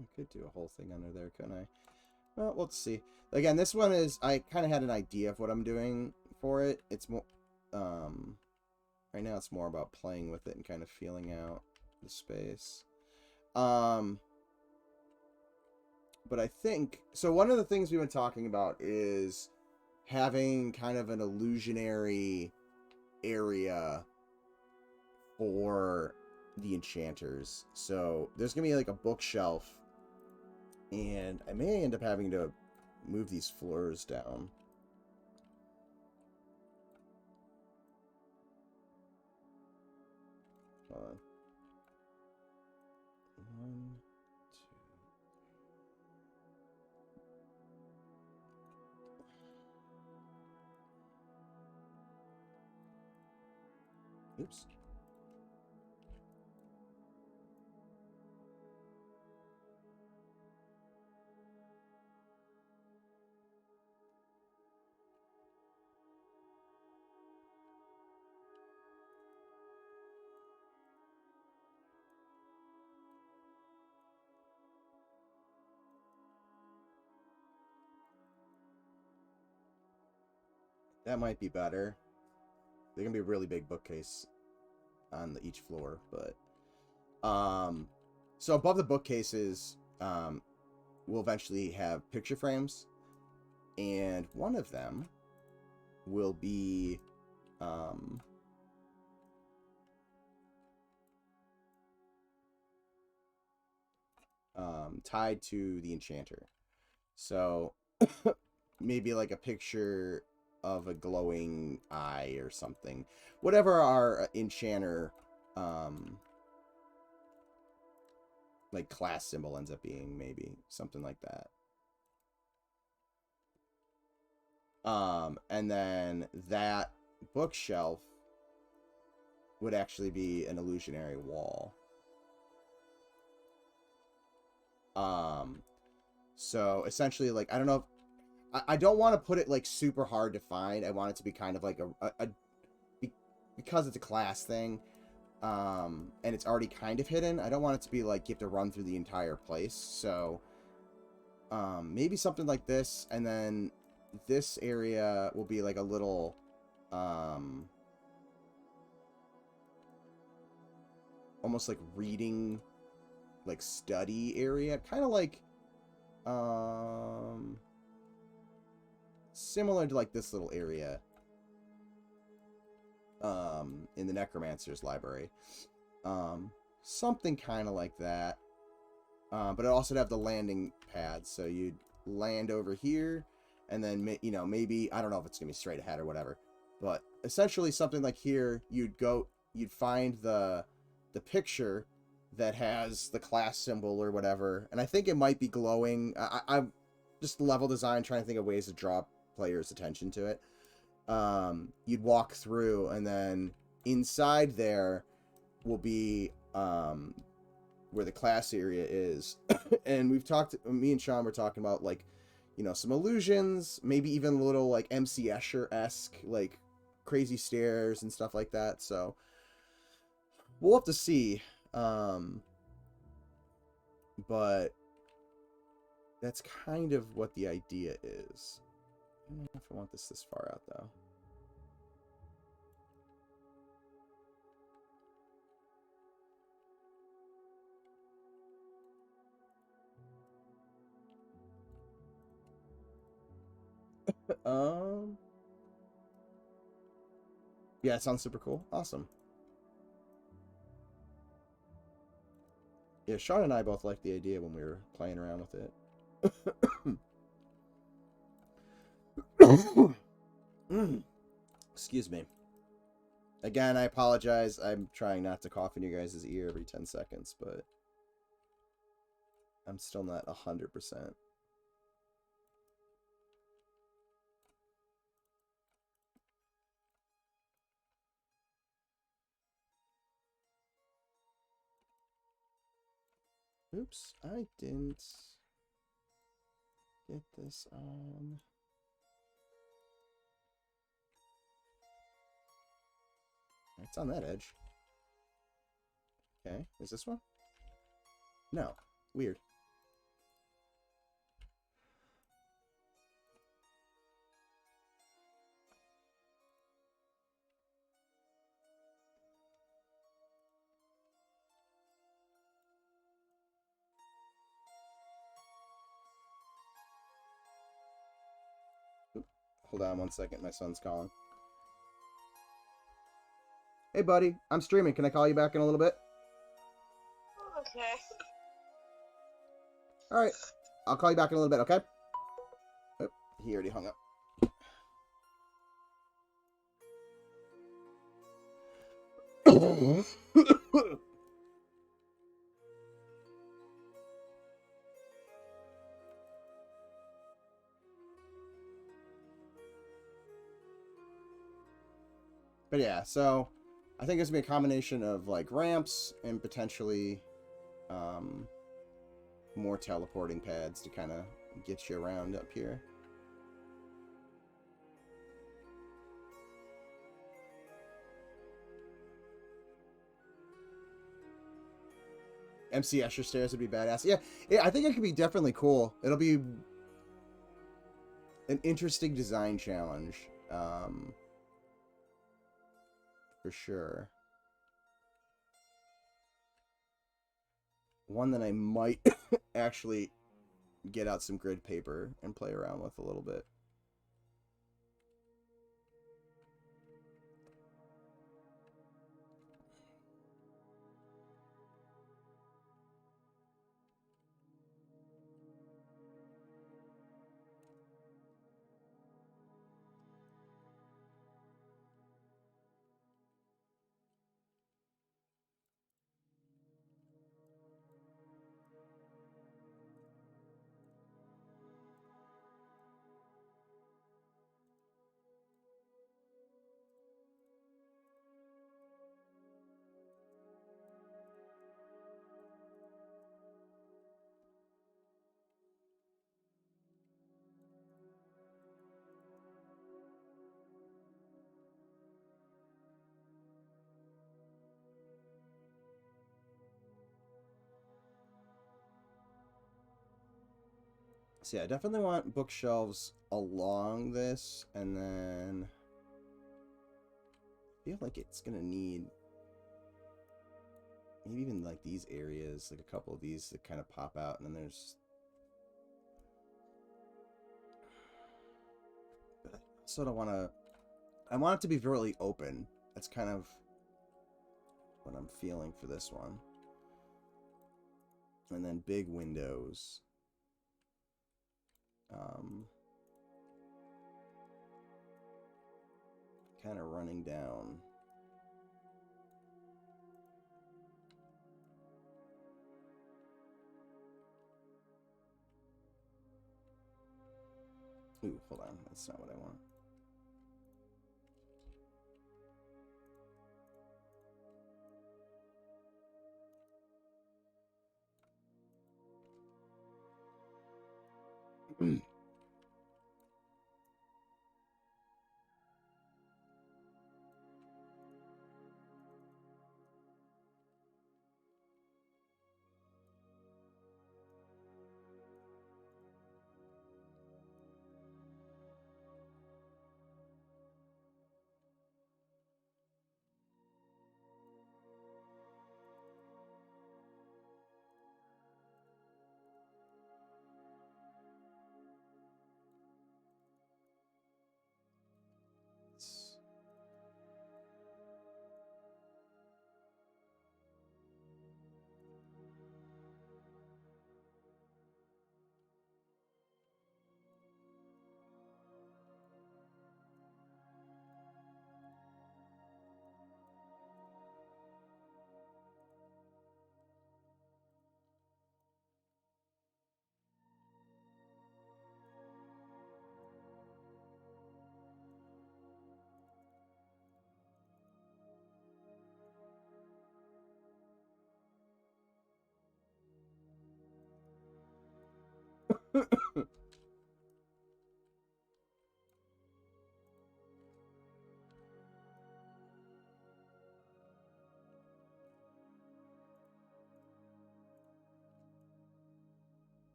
I could do a whole thing under there, couldn't I? Well, let's see. Again, this one is, I kind of had an idea of what I'm doing for it. It's more, right now it's more about playing with it and kind of feeling out the space. But I think, so one of the things we've been talking about is having kind of an illusionary area for the enchanters. So there's going to be like a bookshelf, and I may end up having to move these floors down. Hold on. 1, 2. Oops. That might be better. They're gonna be a really big bookcase on each floor, but so above the bookcases, we'll eventually have picture frames, and one of them will be tied to the enchanter. So maybe like a picture of a glowing eye or something. Whatever our enchanter like class symbol ends up being, maybe something like that. And then that bookshelf would actually be an illusionary wall. So essentially, like, I don't know if, I don't want to put it like super hard to find. I want it to be kind of like because it's a class thing, and it's already kind of hidden. I don't want it to be like you have to run through the entire place. So maybe something like this, and then this area will be like a little almost like reading, like study area, kind of like similar to like this little area in the Necromancer's library. Something kind of like that. But it also have the landing pad, so you'd land over here, and then, you know, maybe, I don't know if it's gonna be straight ahead or whatever, but essentially something like here, you'd find the picture that has the class symbol or whatever, and I think it might be glowing. I'm just level design, trying to think of ways to draw players' attention to it. You'd walk through, and then inside there will be where the class area is. And me and Sean were talking about, like, you know, some illusions, maybe even a little like MC Escher-esque, like crazy stairs and stuff like that. So we'll have to see. But that's kind of what the idea is. I don't know if I want this far out, though. Yeah, it sounds super cool. Awesome. Yeah, Sean and I both liked the idea when we were playing around with it. Excuse me. Again, I apologize. I'm trying not to cough in your guys' ear every 10 seconds, but I'm still not 100%. Oops, I didn't get this on. It's on that edge. Okay, is this one? No. Weird. Hold on one second, my son's calling. Hey, buddy, I'm streaming. Can I call you back in a little bit? Okay. Alright, I'll call you back in a little bit, okay? Oh, he already hung up. But yeah, so I think it's gonna be a combination of like ramps and potentially more teleporting pads to kind of get you around up here. MC Escher stairs would be badass. Yeah, I think it could be definitely cool. It'll be an interesting design challenge, for sure. One that I might actually get out some grid paper and play around with a little bit. So yeah, I definitely want bookshelves along this, and then I feel like it's gonna need maybe even like these areas, like a couple of these that kind of pop out, and then there's. But I also don't want to. I want it to be really open. That's kind of what I'm feeling for this one. And then big windows. Kind of running down. Ooh, hold on. That's not what I want.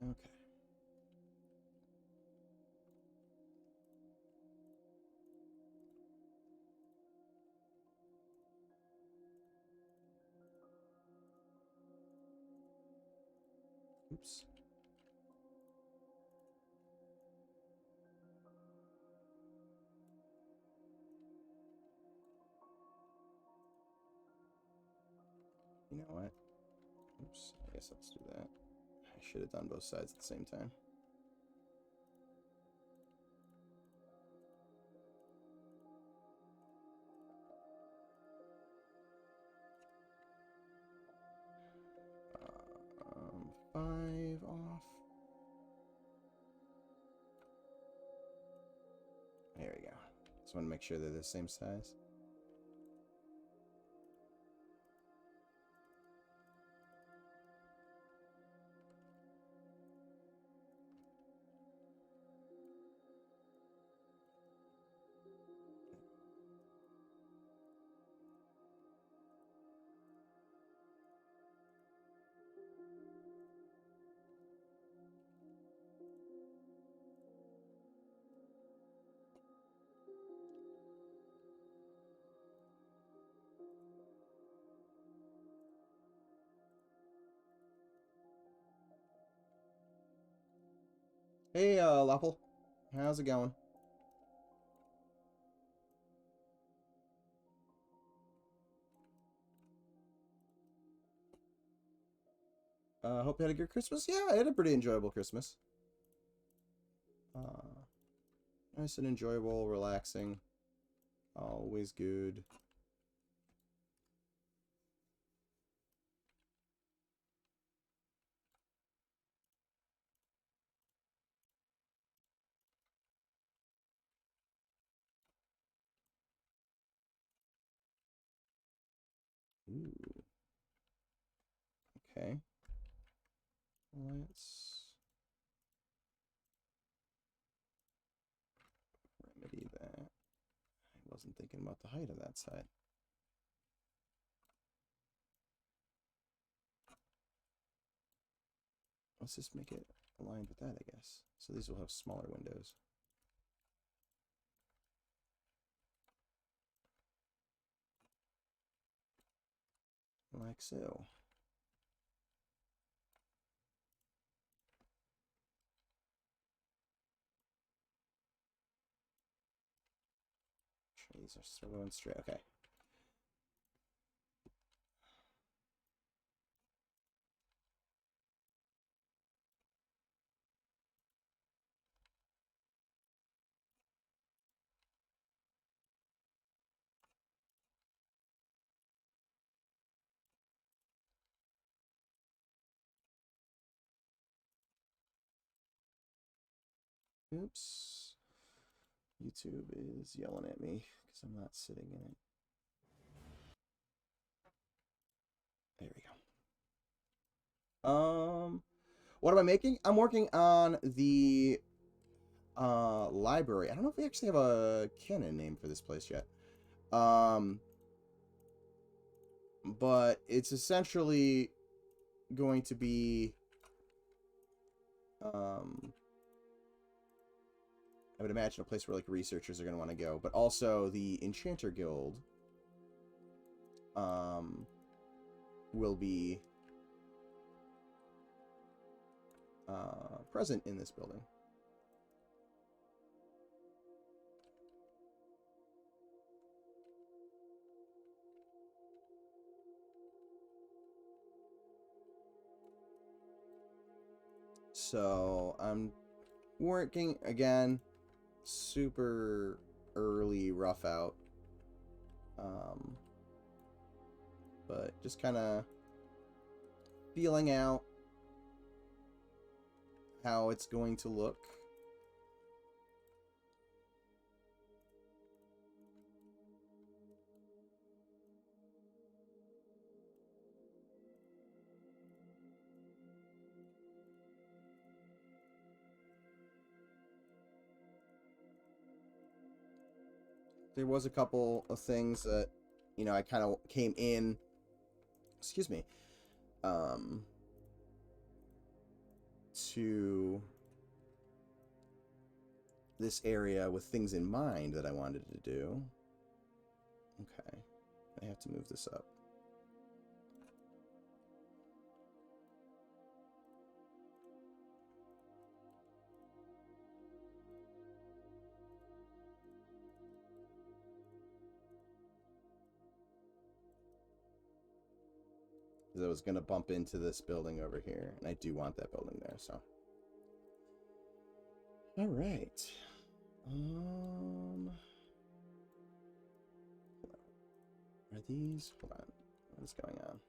Okay. Oops. You know what? Oops. I guess let's do that. I should have done both sides at the same time. Five off. There we go. Just want to make sure they're the same size. Hey, Lopple. How's it going? Hope you had a good Christmas. Yeah, I had a pretty enjoyable Christmas. Nice and enjoyable, relaxing. Always good. Ooh. Okay. Let's thinking about the height of that side. Let's just make it aligned with that, I guess. So these will have smaller windows. Like so. These are still going straight. Okay. Oops. YouTube is yelling at me because I'm not sitting in it. There we go. What am I making? I'm working on the library. I don't know if we actually have a canon name for this place yet. But it's essentially going to be I would imagine a place where like researchers are going to want to go, but also the Enchanter Guild will be present in this building. So I'm working again, super early, rough out, but just kind of feeling out how it's going to look. There was a couple of things that, you know, I kind of came in, excuse me, to this area with things in mind that I wanted to do. Okay, I have to move this up. Because I was going to bump into this building over here, and I do want that building there, so. All right. Are these? Hold on. What is going on?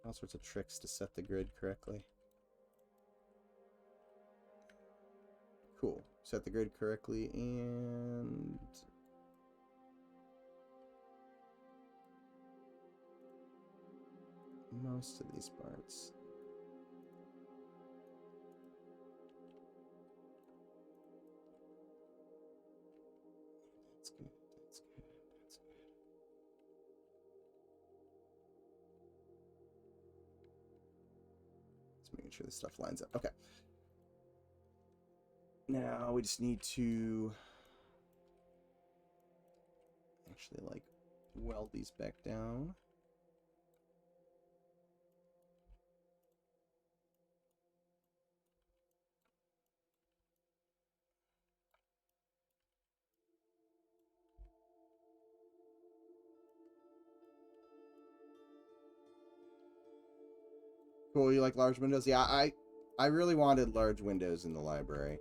All sorts of tricks to set the grid correctly. Cool. Set the grid correctly, and most of these parts. That's good. That's good. That's good. Just making sure this stuff lines up. Okay. Now we just need to actually like weld these back down. Cool, you like large windows? Yeah, I really wanted large windows in the library.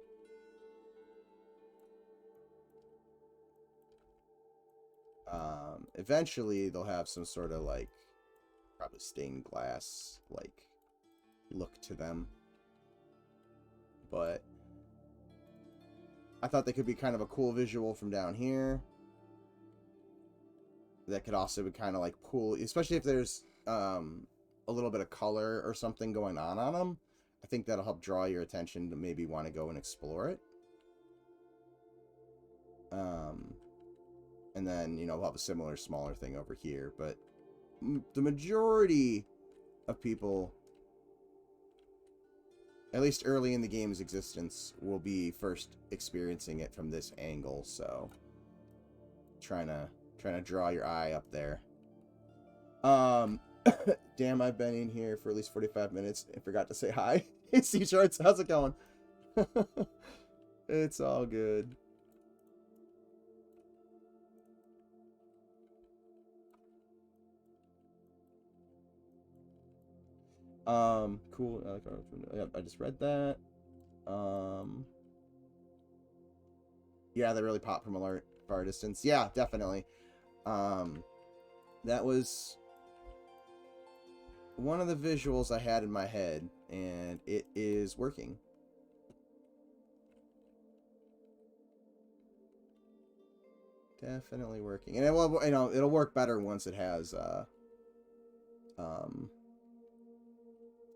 Eventually they'll have some sort of like probably stained glass like look to them. But I thought they could be kind of a cool visual from down here. That could also be kind of like cool, especially if there's a little bit of color or something going on them, I think that'll help draw your attention to maybe want to go and explore it. And then, you know, we'll have a similar smaller thing over here, but the majority of people, at least early in the game's existence, will be first experiencing it from this angle, so trying to draw your eye up there. Damn, I've been in here for at least 45 minutes and forgot to say hi. Hey, C-Charts, how's it going? It's all good. Cool. I just read that. Yeah, they really pop from alert far distance. Yeah, definitely. That was one of the visuals I had in my head, and it is working. Definitely working, and it will, you know, it'll work better once it has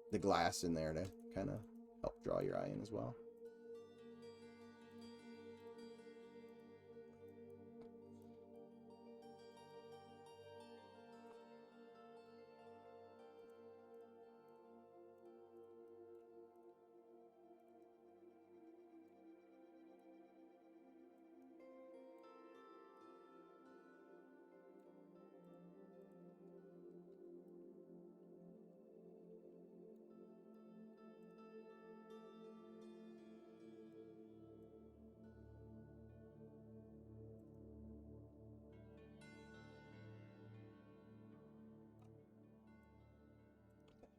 the glass in there to kind of help draw your eye in as well.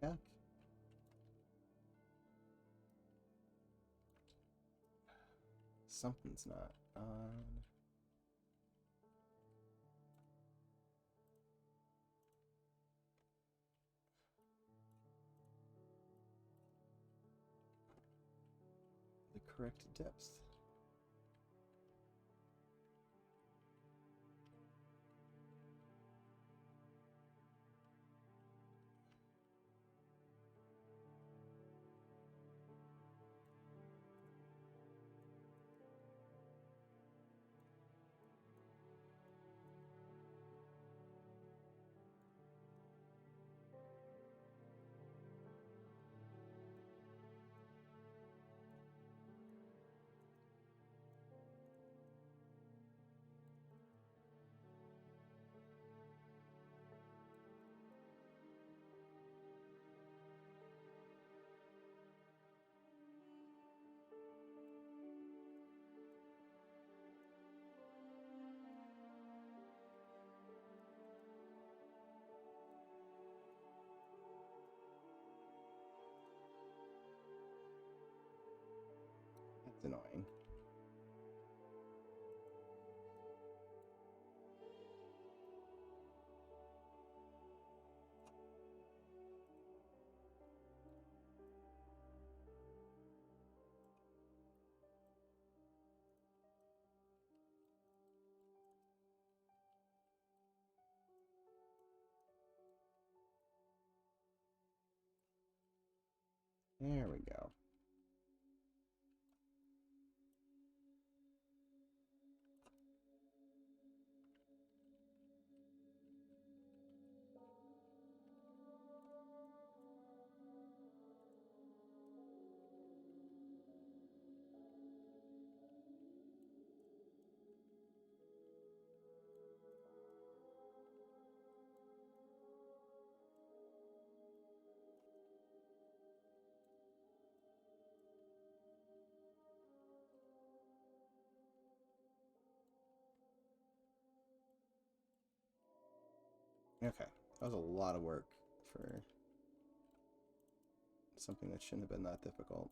Yeah. Something's not on. The correct depth. That's annoying. There we go. Okay, that was a lot of work for something that shouldn't have been that difficult.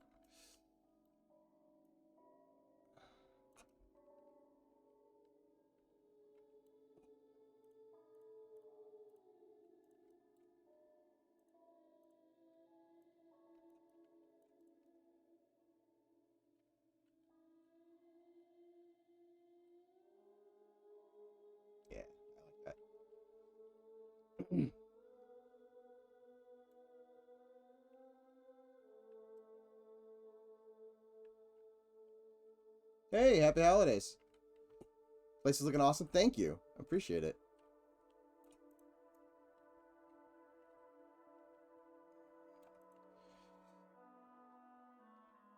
Yeah, I like that. Hey, happy holidays. Place is looking awesome. Thank you. I appreciate it.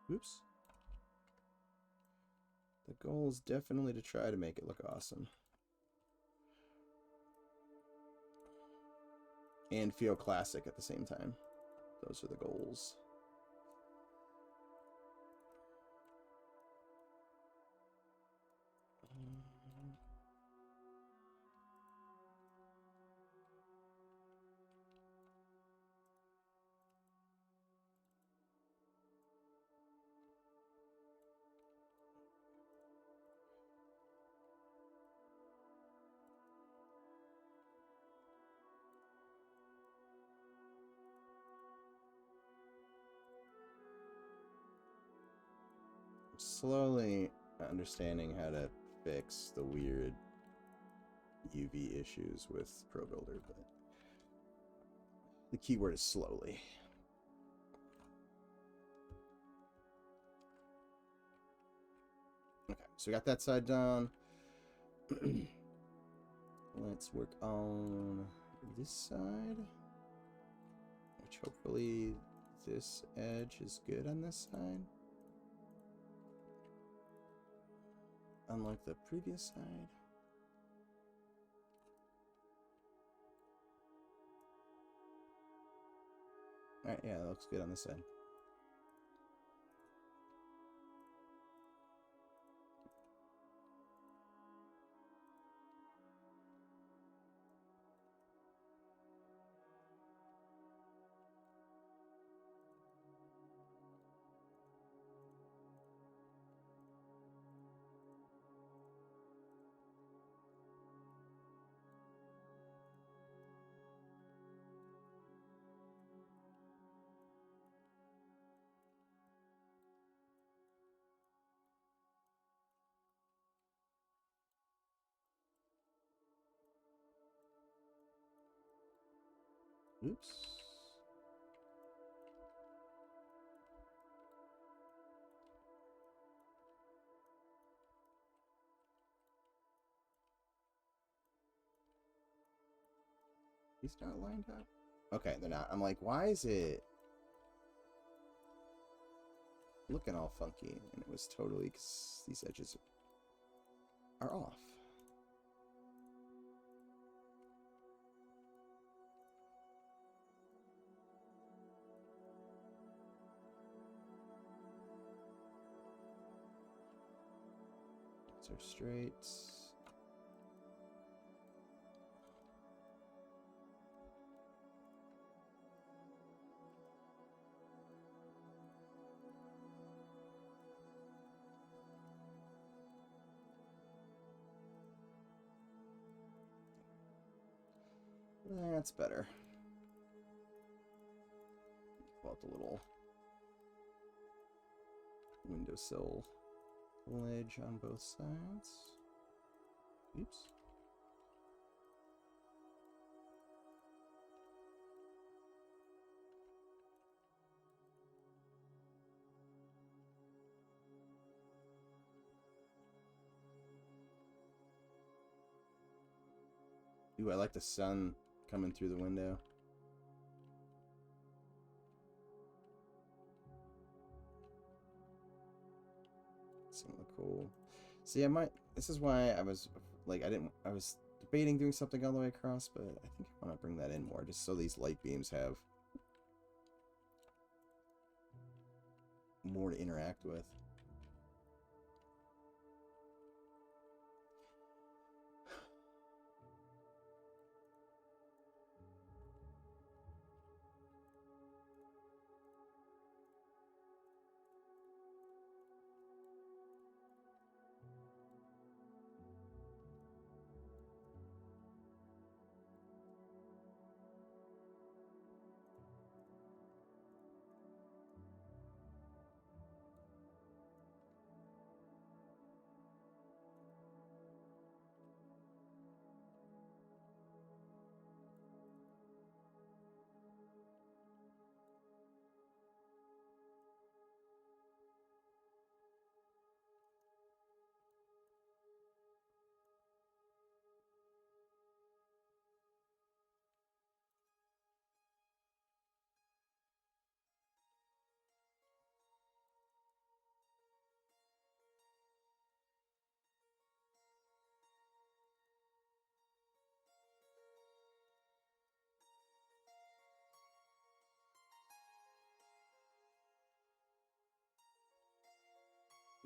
Oops. The goal is definitely to try to make it look awesome. And feel classic at the same time. Those are the goals. Slowly understanding how to fix the weird UV issues with Pro Builder, but the keyword is slowly. Okay, so we got that side done. Let's work on this side, which hopefully this edge is good on this side. Unlike the previous side. Alright, yeah, that looks good on this side. Oops. He's not lined up? Okay, they're not. I'm like, why is it looking all funky? And it was totally because these edges are off. These are straight. That's better. Pull out the little windowsill ledge on both sides. Oops. Ooh, I like the sun coming through the window. It's gonna look cool. See, I might. This is why I was like, I was debating doing something all the way across, but I think I want to bring that in more, just so these light beams have more to interact with.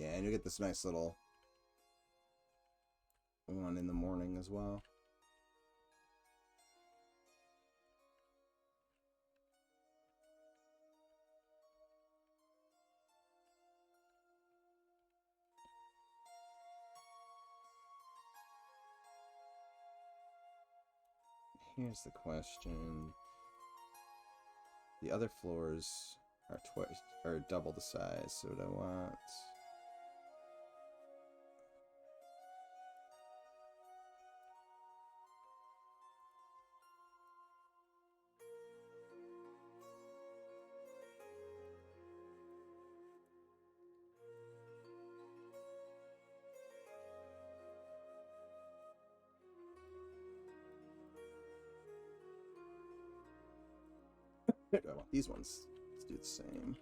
Yeah, and you get this nice little one in the morning as well. Here's the question. The other floors are double the size, so what I want... I want these ones. Let's do the same.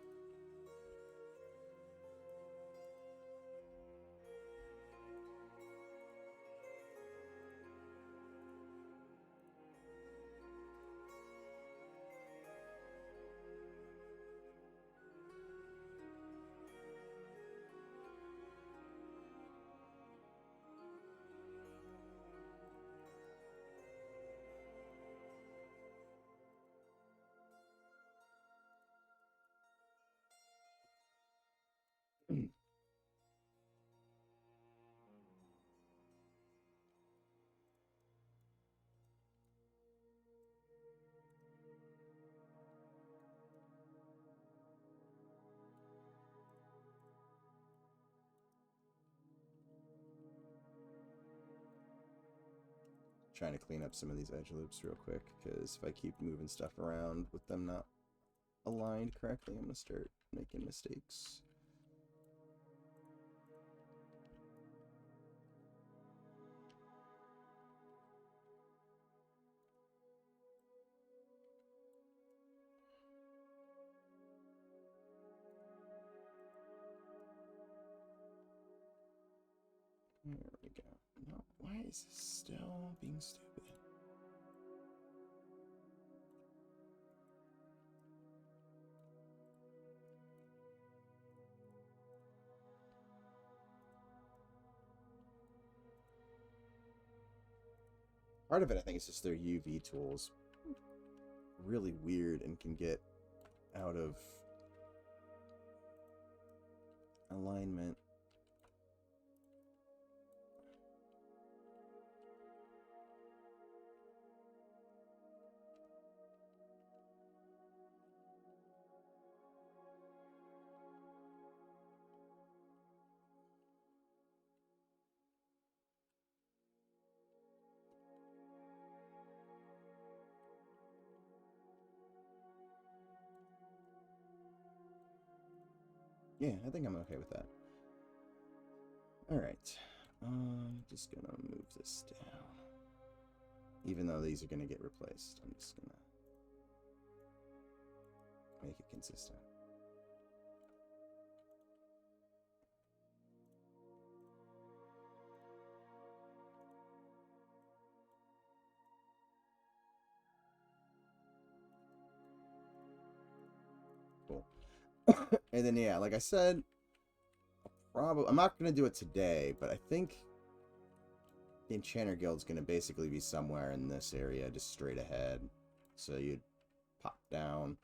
Trying to clean up some of these edge loops real quick, because if I keep moving stuff around with them not aligned correctly, I'm going to start making mistakes. There we go. No, why is this still being stupid? Part of it, I think, is just their UV tools. Really weird and can get out of alignment. Yeah, I think I'm okay with that. Alright. Just gonna move this down. Even though these are gonna get replaced, I'm just gonna make it consistent. Cool. And then, yeah, like I said, I'm not going to do it today, but I think the Enchanter Guild's going to basically be somewhere in this area, just straight ahead. So you'd pop down,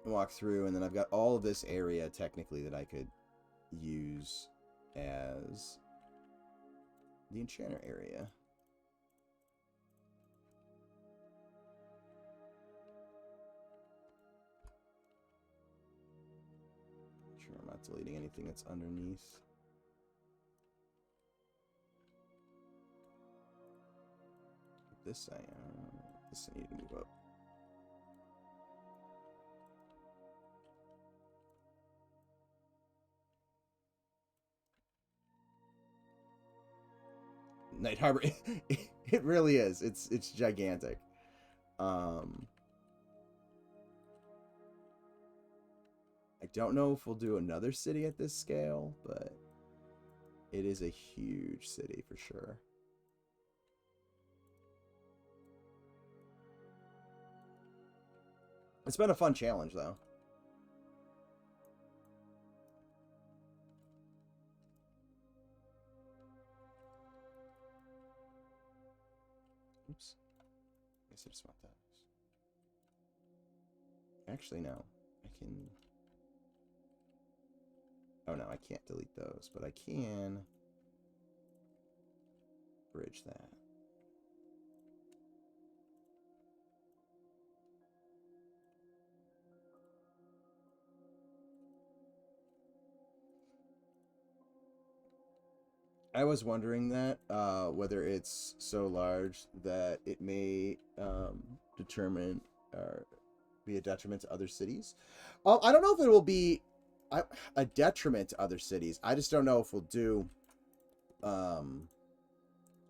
walk through, and then I've got all of this area, technically, that I could use as the Enchanter area. Sure, I'm not deleting anything that's underneath. This I need to move up. Night Harbor, it really is. It's gigantic. I don't know if we'll do another city at this scale, but it is a huge city for sure. It's been a fun challenge, though. guess I just want those. Actually, no. I can... Oh, no, I can't delete those, but I can bridge that. I was wondering that, whether it's so large that it may determine or be a detriment to other cities. I don't know if it will be a detriment to other cities. I just don't know if we'll do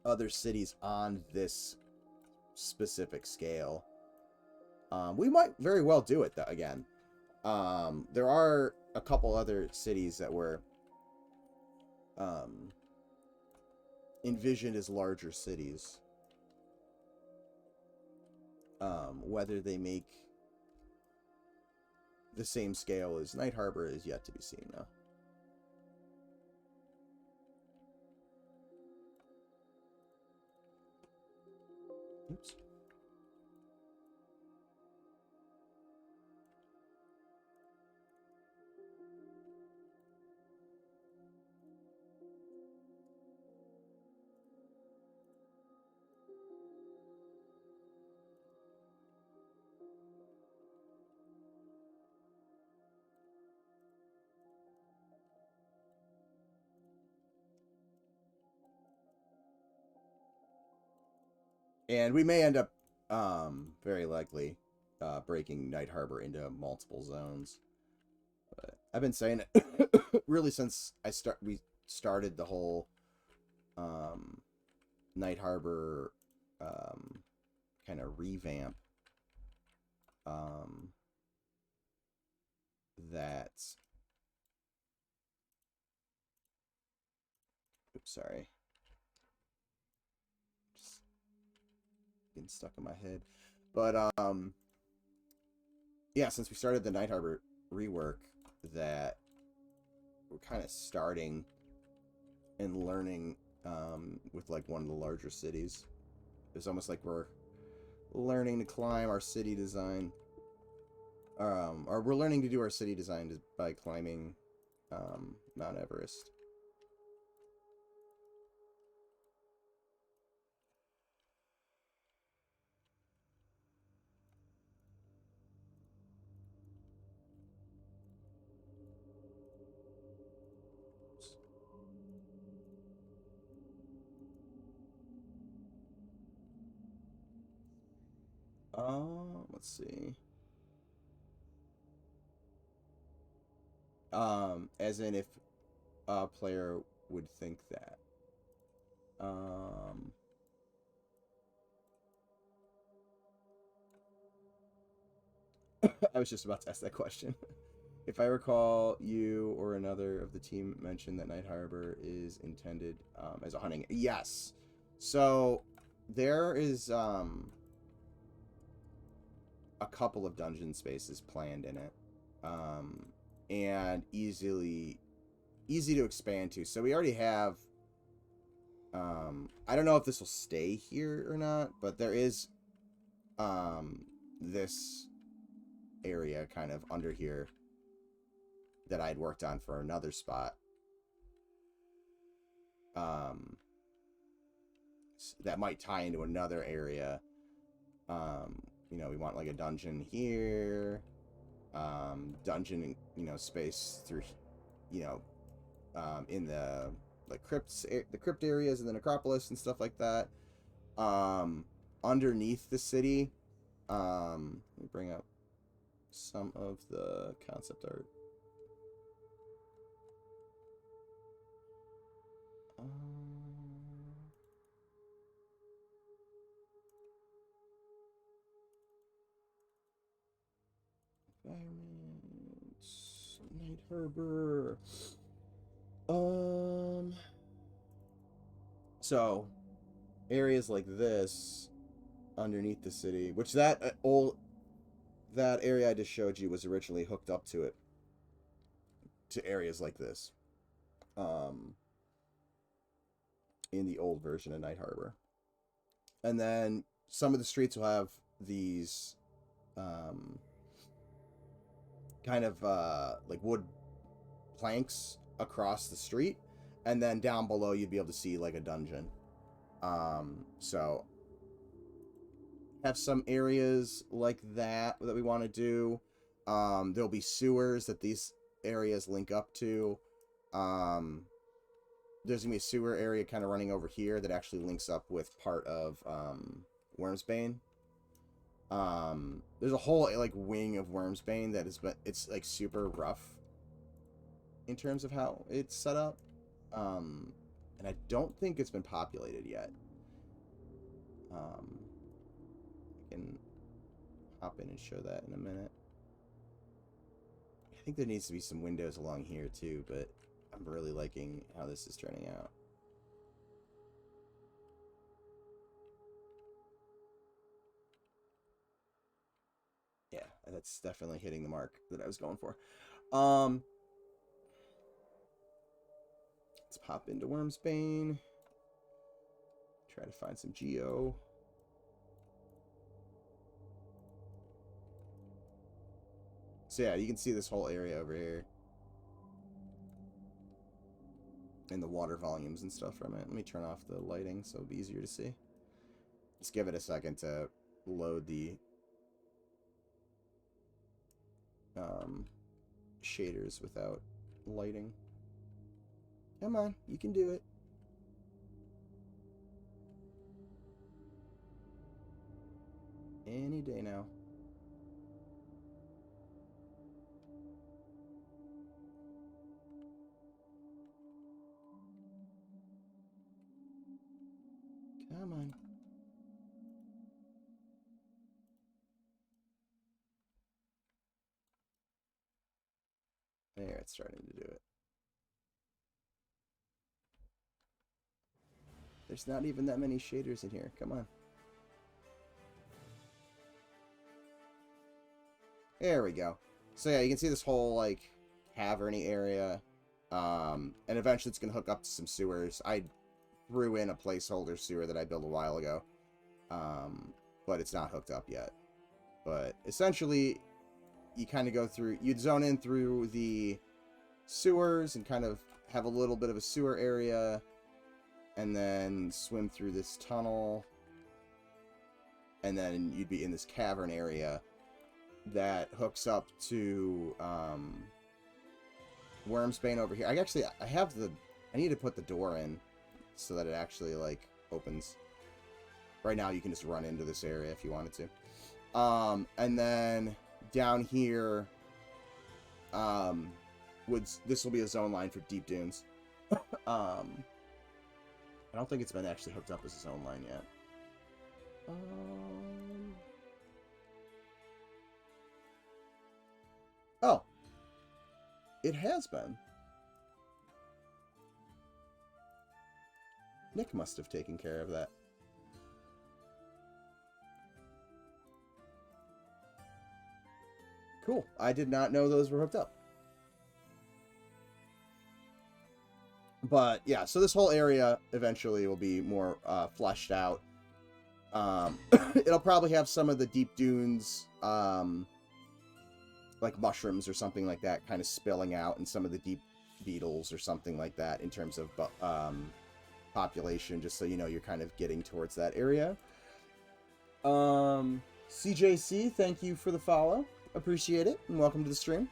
other cities on this specific scale. We might very well do it, though, again. There are a couple other cities that were envisioned as larger cities. Whether they make the same scale as Night Harbor is yet to be seen, though. Oops. And we may end up, very likely, breaking Night Harbor into multiple zones. But I've been saying it really since we started the whole Night Harbor kind of revamp. That. Oops, sorry. Just getting stuck in my head. But yeah, since we started the Night Harbor rework, that we're kind of starting and learning with like one of the larger cities. It's almost like we're learning to climb our city design, or we're learning to do our city design by climbing Mount Everest. Let's see. As in if a player would think that. I was just about to ask that question. If I recall, you or another of the team mentioned that Night Harbor is intended as a hunting. Yes. So there is a couple of dungeon spaces planned in it, and easy to expand to. So we already have. I don't know if this will stay here or not, but there is this area kind of under here that I'd worked on for another spot. That might tie into another area. You know, we want like a dungeon here, dungeon, you know, space through, you know, in the like the crypt areas and the necropolis and stuff like that. Underneath the city, let me bring up some of the concept art. Environments, Night Harbor. So areas like this underneath the city, which that area I just showed you was originally hooked up to it, to areas like this, in the old version of Night Harbor. And then some of the streets will have these kind of like wood planks across the street, and then down below you'd be able to see like a dungeon. So have some areas like that we want to do. There'll be sewers that these areas link up to. There's gonna be a sewer area kind of running over here that actually links up with part of Wormsbane. There's a whole like wing of Wormsbane that is, but it's like super rough in terms of how it's set up. And I don't think it's been populated yet. I can hop in and show that in a minute. I think there needs to be some windows along here too, but I'm really liking how this is turning out. Yeah, that's definitely hitting the mark that I was going for. Let's pop into Wormsbane. Try to find some geo. So yeah, you can see this whole area over here. And the water volumes and stuff from it. Let me turn off the lighting so it'll be easier to see. Just give it a second to load the shaders without lighting. Come on, you can do it. Any day now. Come on. There, it's starting to do it. There's not even that many shaders in here. Come on. There we go. So yeah, you can see this whole like caverny area. And eventually it's going to hook up to some sewers. I threw in a placeholder sewer that I built a while ago. But it's not hooked up yet. But essentially, you kind of go through, you'd zone in through the sewers and kind of have a little bit of a sewer area. And then swim through this tunnel. And then you'd be in this cavern area that hooks up to Wormsbane over here. I need to put the door in so that it actually like opens. Right now you can just run into this area if you wanted to. And then down here this will be a zone line for Deep Dunes. I don't think it's been actually hooked up as a zone line yet. Oh. It has been. Nick must have taken care of that. Cool. I did not know those were hooked up. But yeah, so this whole area eventually will be more fleshed out. It'll probably have some of the Deep Dunes, like mushrooms or something like that, kind of spilling out, and some of the deep beetles or something like that in terms of population, just so you know you're kind of getting towards that area. CJC, thank you for the follow. Appreciate it, and welcome to the stream.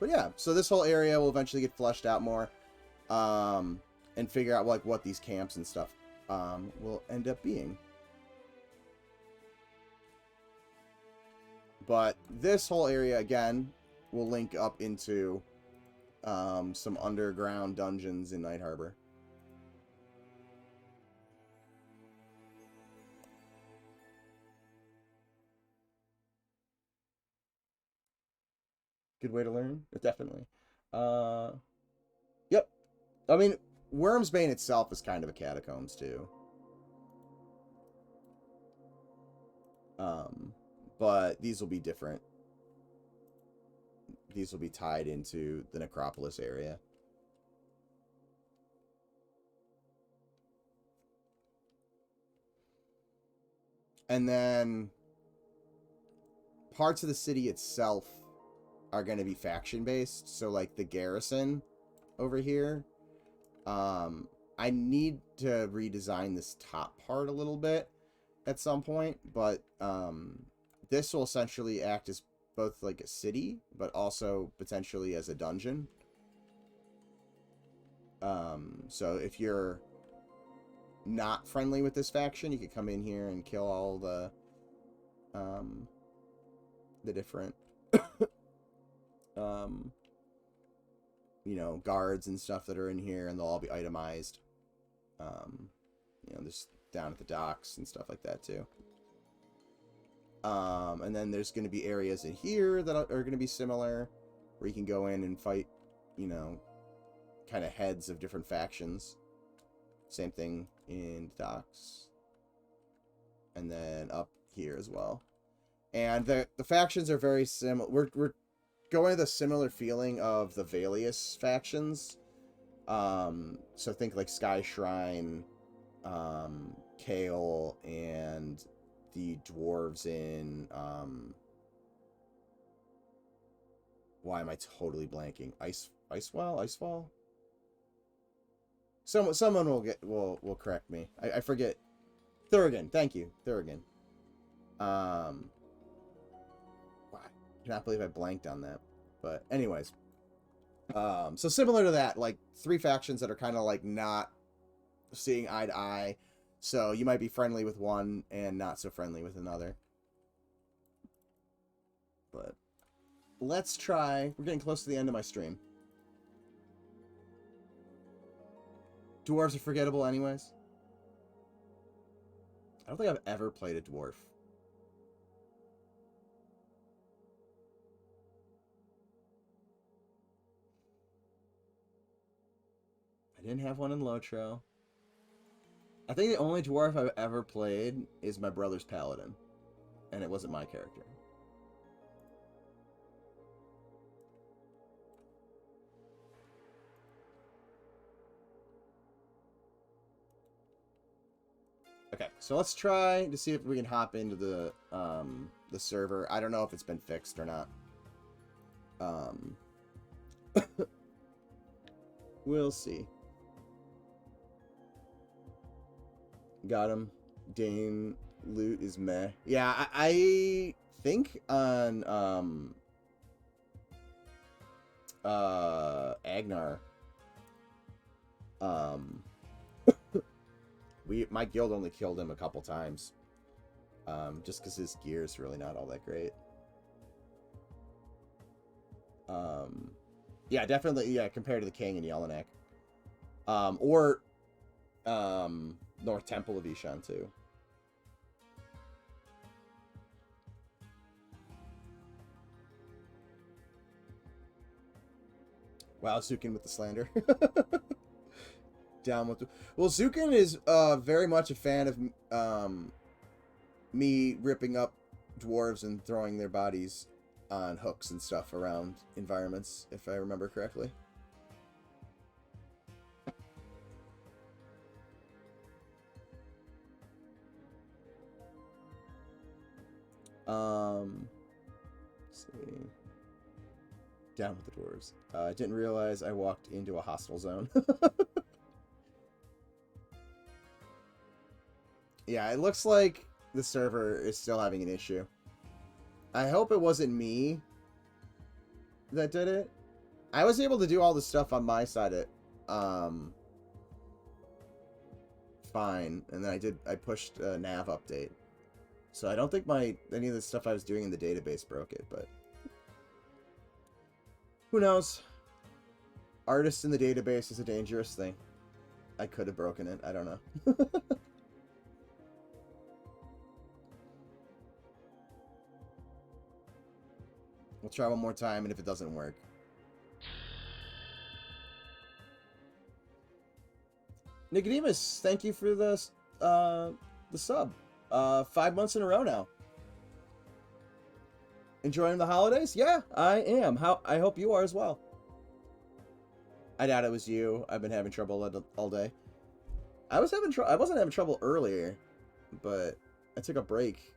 But yeah, so this whole area will eventually get fleshed out more, and figure out like what these camps and stuff will end up being. But this whole area again will link up into some underground dungeons in Night Harbor. Good way to learn, definitely. Yep. I mean, Wormsbane itself is kind of a catacombs too. But these will be different. These will be tied into the Necropolis area. And then parts of the city itself are going to be faction-based. So, like, the garrison over here. I need to redesign this top part a little bit at some point. But this will essentially act as both, like, a city, but also potentially as a dungeon. So if you're not friendly with this faction, you could come in here and kill all the different you know, guards and stuff that are in here, and they'll all be itemized. You know, there's down at the docks and stuff like that too. And then there's going to be areas in here that are going to be similar, where you can go in and fight, you know, kind of heads of different factions. Same thing in the docks. And then up here as well. And the factions are very similar. We're going with a similar feeling of the Valius factions. So think like Sky Shrine, Kale, and the dwarves in why am I totally blanking? Icefall? Someone will correct me. I forget. Thurgan, thank you. Thurgan. Wow, I cannot believe I blanked on that. But anyways. So similar to that, like 3 factions that are kind of like not seeing eye to eye. So you might be friendly with one and not so friendly with another. But let's try. We're getting close to the end of my stream. Dwarves are forgettable anyways. I don't think I've ever played a dwarf. I didn't have one in Lotro. I think the only dwarf I've ever played is my brother's paladin. And it wasn't my character. Okay, so let's try to see if we can hop into the server. I don't know if it's been fixed or not. We'll see. Got him. Dane loot is meh. Yeah, I think on Agnar. My guild only killed him a couple times. Just because his gear is really not all that great. Yeah, definitely, yeah, compared to the King and Jelinek. Or North Temple of Ishan, too. Wow, Zukin with the slander. Down with the... Well, Zukin is very much a fan of me ripping up dwarves and throwing their bodies on hooks and stuff around environments, if I remember correctly. Let's see. Down with the dwarves. I didn't realize I walked into a hostile zone. Yeah, it looks like the server is still having an issue. I hope it wasn't me that did it. I was able to do all the stuff on my side fine, and then I pushed a nav update. So I don't think any of the stuff I was doing in the database broke it, but who knows? Artists in the database is a dangerous thing. I could have broken it. I don't know. We'll try one more time, and if it doesn't work. Nicodemus, thank you for the sub. 5 months in a row now. Enjoying the holidays? Yeah, I am. I hope you are as well. I doubt it was you. I've been having trouble all day. I wasn't having trouble earlier, but I took a break,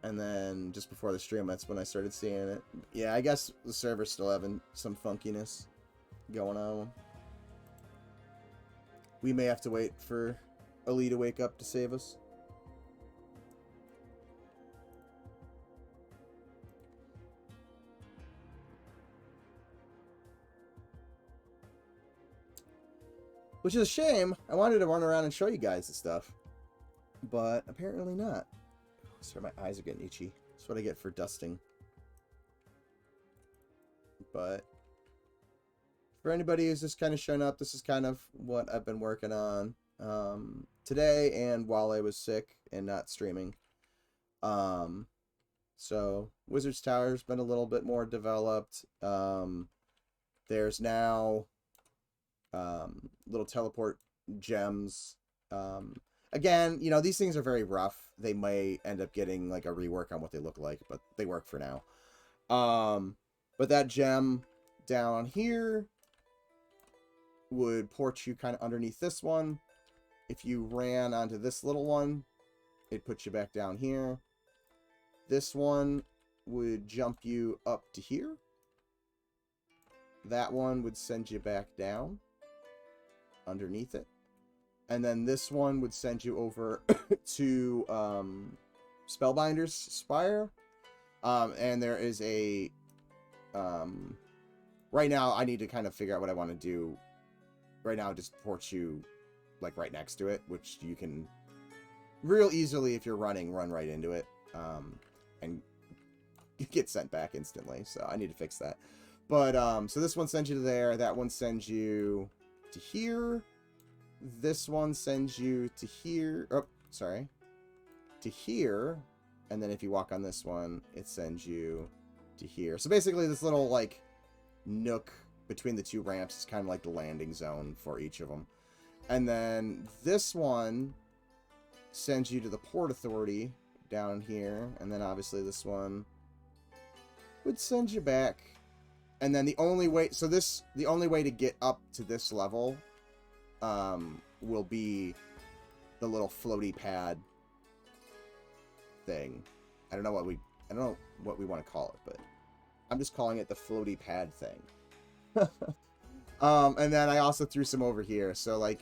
and then just before the stream, that's when I started seeing it. Yeah, I guess the server's still having some funkiness going on. We may have to wait for Ali to wake up to save us. Which is a shame. I wanted to run around and show you guys the stuff. But apparently not. Sorry, my eyes are getting itchy. That's what I get for dusting. But for anybody who's just kind of shown up, this is kind of what I've been working on today and while I was sick and not streaming. So Wizard's Tower's been a little bit more developed. There's now little teleport gems. Again, you know, these things are very rough. They may end up getting like a rework on what they look like, but they work for now. But that gem down here would port you kind of underneath this one. If you ran onto this little one, it puts you back down here. This one would jump you up to here. That one would send you back down underneath it. And then this one would send you over to Spellbinder's Spire. And there is a... right now, I need to kind of figure out what I want to do. Right now, it just ports you like right next to it, which you can real easily, if you're running, run right into it. And get sent back instantly. So I need to fix that. But, so this one sends you to there. That one sends you to here. This one sends you to here. Oh, sorry. To here. And then if you walk on this one, it sends you to here. So basically this little, like, nook between the two ramps is kind of like the landing zone for each of them. And then this one sends you to the Port Authority down here. And then obviously this one would send you back. And then the only way... So this... The only way to get up to this level... will be the little floaty pad thing. I don't know what we want to call it, but I'm just calling it the floaty pad thing. And then I also threw some over here. So like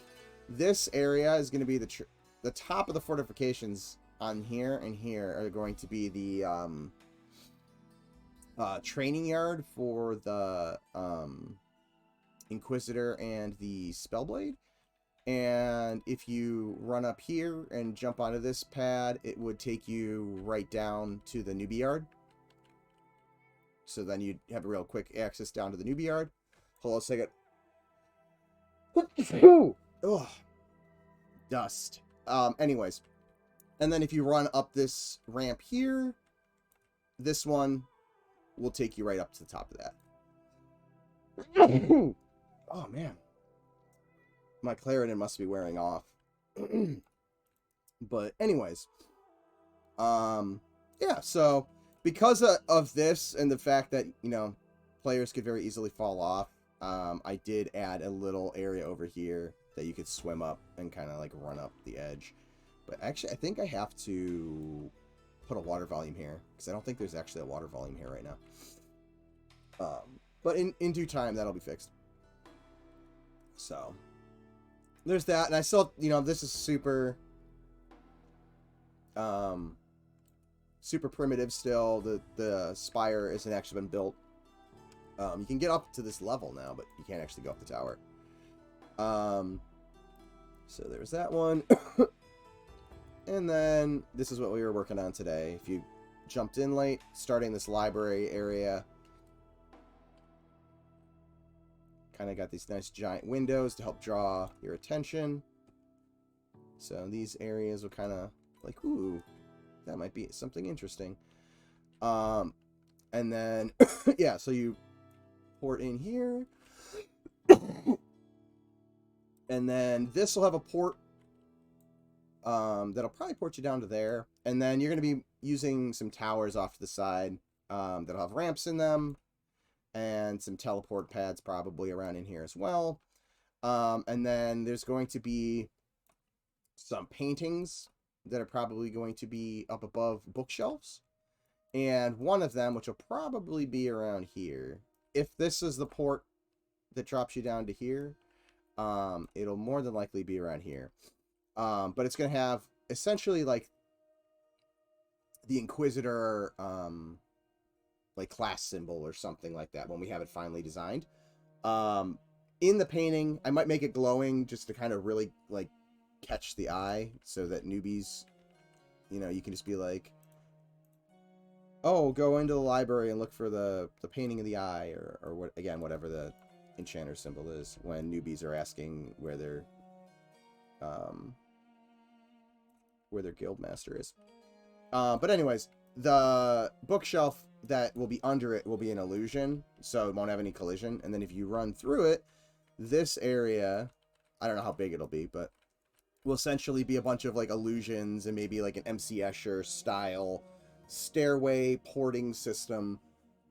this area is going to be the top of the fortifications on here and here are going to be the training yard for the Inquisitor and the Spellblade. And if you run up here and jump onto this pad, it would take you right down to the newbie yard. So then you'd have a real quick access down to the newbie yard. Hold on a second. Oh, dust. Anyways. And then if you run up this ramp here, this one will take you right up to the top of that. Oh, man. My Claritin must be wearing off. But anyways. Yeah, so because of this and the fact that, you know, players could very easily fall off, I did add a little area over here that you could swim up and kind of like run up the edge. But actually, I think I have to put a water volume here because I don't think there's actually a water volume here right now. But in due time, that'll be fixed. So there's that, and I still, you know, this is super, super primitive still. The spire isn't actually been built. You can get up to this level now, but you can't actually go up the tower. So there's that one. And then this is what we were working on today. If you jumped in late, starting this library area. Kind of got these nice giant windows to help draw your attention. So these areas will kind of like, ooh, that might be something interesting. And then, yeah, so you port in here. And then this will have a port that'll probably port you down to there. And then you're going to be using some towers off to the side that'll have ramps in them. And some teleport pads probably around in here as well. And then there's going to be some paintings that are probably going to be up above bookshelves. And one of them, which will probably be around here. If this is the port that drops you down to here, it'll more than likely be around here. But it's going to have essentially like the Inquisitor like class symbol or something like that when we have it finally designed. In the painting, I might make it glowing just to kind of really like catch the eye so that newbies, you know, you can just be like, oh, go into the library and look for the painting of the eye, or what, again, whatever the enchanter symbol is when newbies are asking where their guild master is. But anyways, the bookshelf that will be under it will be an illusion, so it won't have any collision. And then if you run through it, this area, I don't know how big it'll be, but will essentially be a bunch of like illusions and maybe like an MC Escher style stairway porting system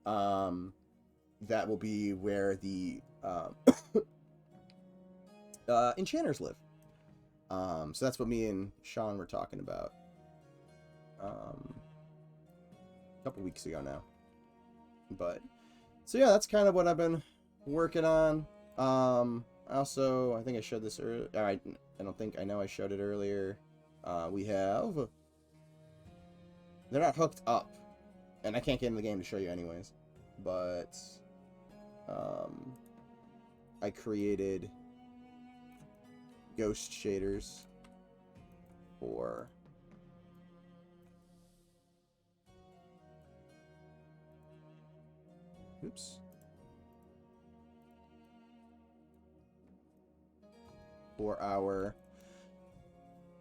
that will be where the enchanters live. So that's what me and Sean were talking about a couple weeks ago now. But so yeah, that's kind of what I've been working on. Also, I think I showed this earlier. I don't think I know I showed it earlier. We have... They're not hooked up, and I can't get in the game to show you anyways, but I created ghost shaders for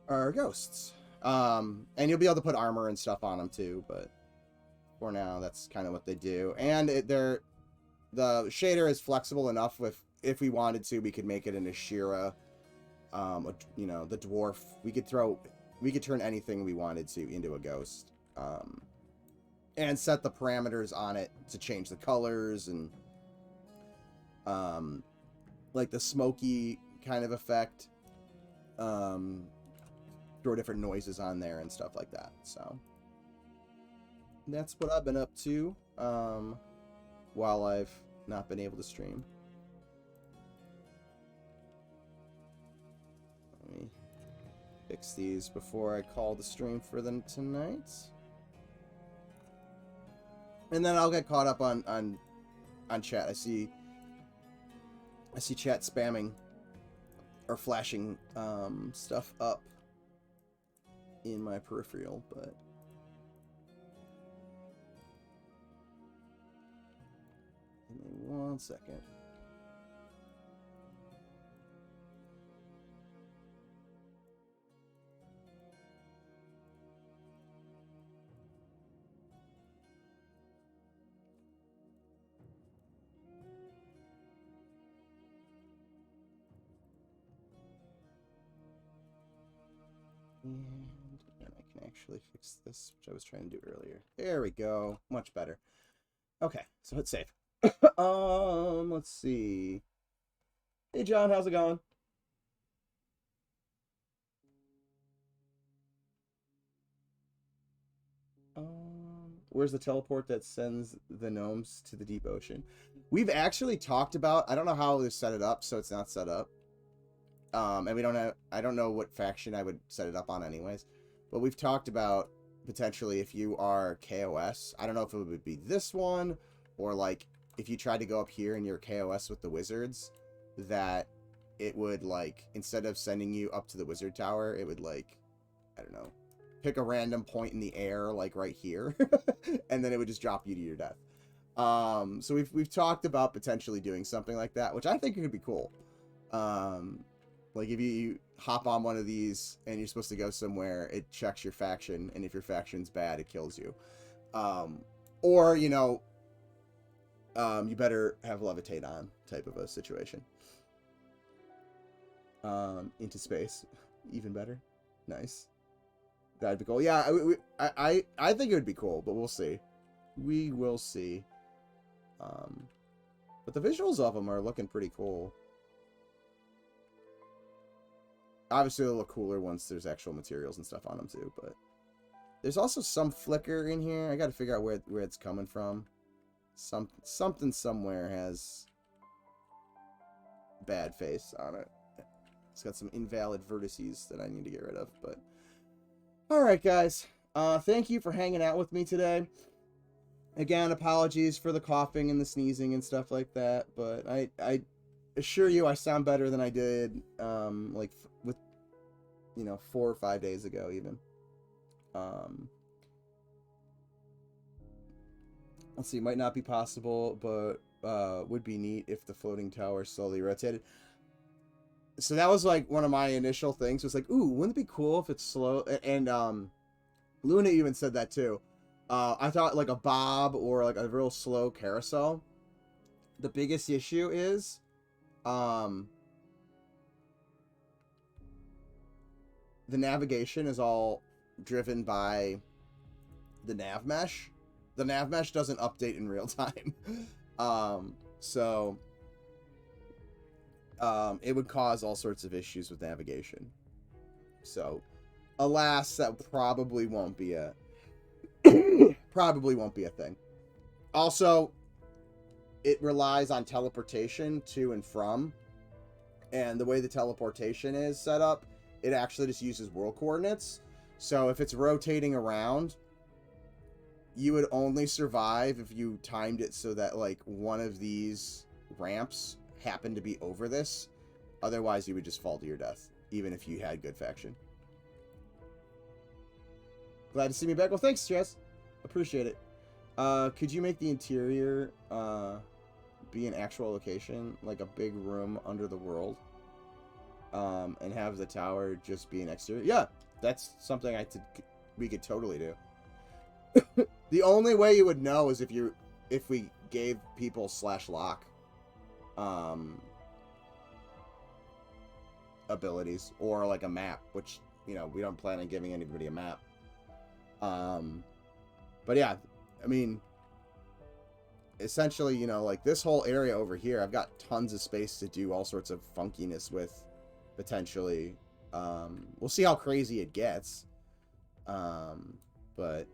our ghosts. And you'll be able to put armor and stuff on them too, but for now, that's kind of what they do. And the shader is flexible enough if we wanted to, we could make it an Ashira, you know, the dwarf. We could turn anything we wanted to into a ghost, and set the parameters on it to change the colors and, like the smoky kind of effect, throw different noises on there and stuff like that. So that's what I've been up to while I've not been able to stream. Let me fix these before I call the stream for them tonight. And then I'll get caught up on chat. I see chat spamming or flashing stuff up in my peripheral, but give me 1 second. And then I can actually fix this, which I was trying to do earlier. There we go. Much better. Okay, so hit save. Let's see. Hey, John, how's it going? Where's the teleport that sends the gnomes to the deep ocean? We've actually talked about, I don't know how to set it up, so it's not set up. And we don't have, I don't know what faction I would set it up on anyways, but we've talked about potentially if you are KOS, I don't know if it would be this one, or like if you tried to go up here and you're KOS with the wizards, that it would like, instead of sending you up to the wizard tower, it would like, I don't know, pick a random point in the air, like right here, and then it would just drop you to your death. So we've talked about potentially doing something like that, which I think could be cool. Like if you hop on one of these and you're supposed to go somewhere, it checks your faction, and if your faction's bad, it kills you. Or, you know, you better have levitate on type of a situation. Into space, even better. Nice. That'd be cool. Yeah, I think it would be cool, but we'll see. We will see. But the visuals of them are looking pretty cool. Obviously, they'll look cooler once there's actual materials and stuff on them too, but there's also some flicker in here. I got to figure out where it's coming from. Something somewhere has bad face on it. It's got some invalid vertices that I need to get rid of, but all right, guys. Thank you for hanging out with me today. Again, apologies for the coughing and the sneezing and stuff like that, but I assure you I sound better than I did like with 4 or 5 days ago even. Let's see, might not be possible, but would be neat if the floating tower slowly rotated. So that was like one of my initial things, was like, ooh, wouldn't it be cool if it's slow? And Luna even said that too. I thought like a bob or like a real slow carousel. The biggest issue is the navigation is all driven by the nav mesh. The nav mesh doesn't update in real time. So it would cause all sorts of issues with navigation. So alas, that probably won't be a thing. Also, it relies on teleportation to and from, and the way the teleportation is set up, it actually just uses world coordinates. So if it's rotating around, you would only survive if you timed it so that like one of these ramps happened to be over this. Otherwise, you would just fall to your death, even if you had good faction. Glad to see me back. Well, thanks, Jess. Appreciate it. Could you make the interior be an actual location, like a big room under the world, and have the tower just be an exterior? Yeah, that's something we could totally do. The only way you would know is if we gave people /lock abilities, or like a map, which we don't plan on giving anybody a map. But yeah, I mean, essentially, like this whole area over here, I've got tons of space to do all sorts of funkiness with, potentially. We'll see how crazy it gets. But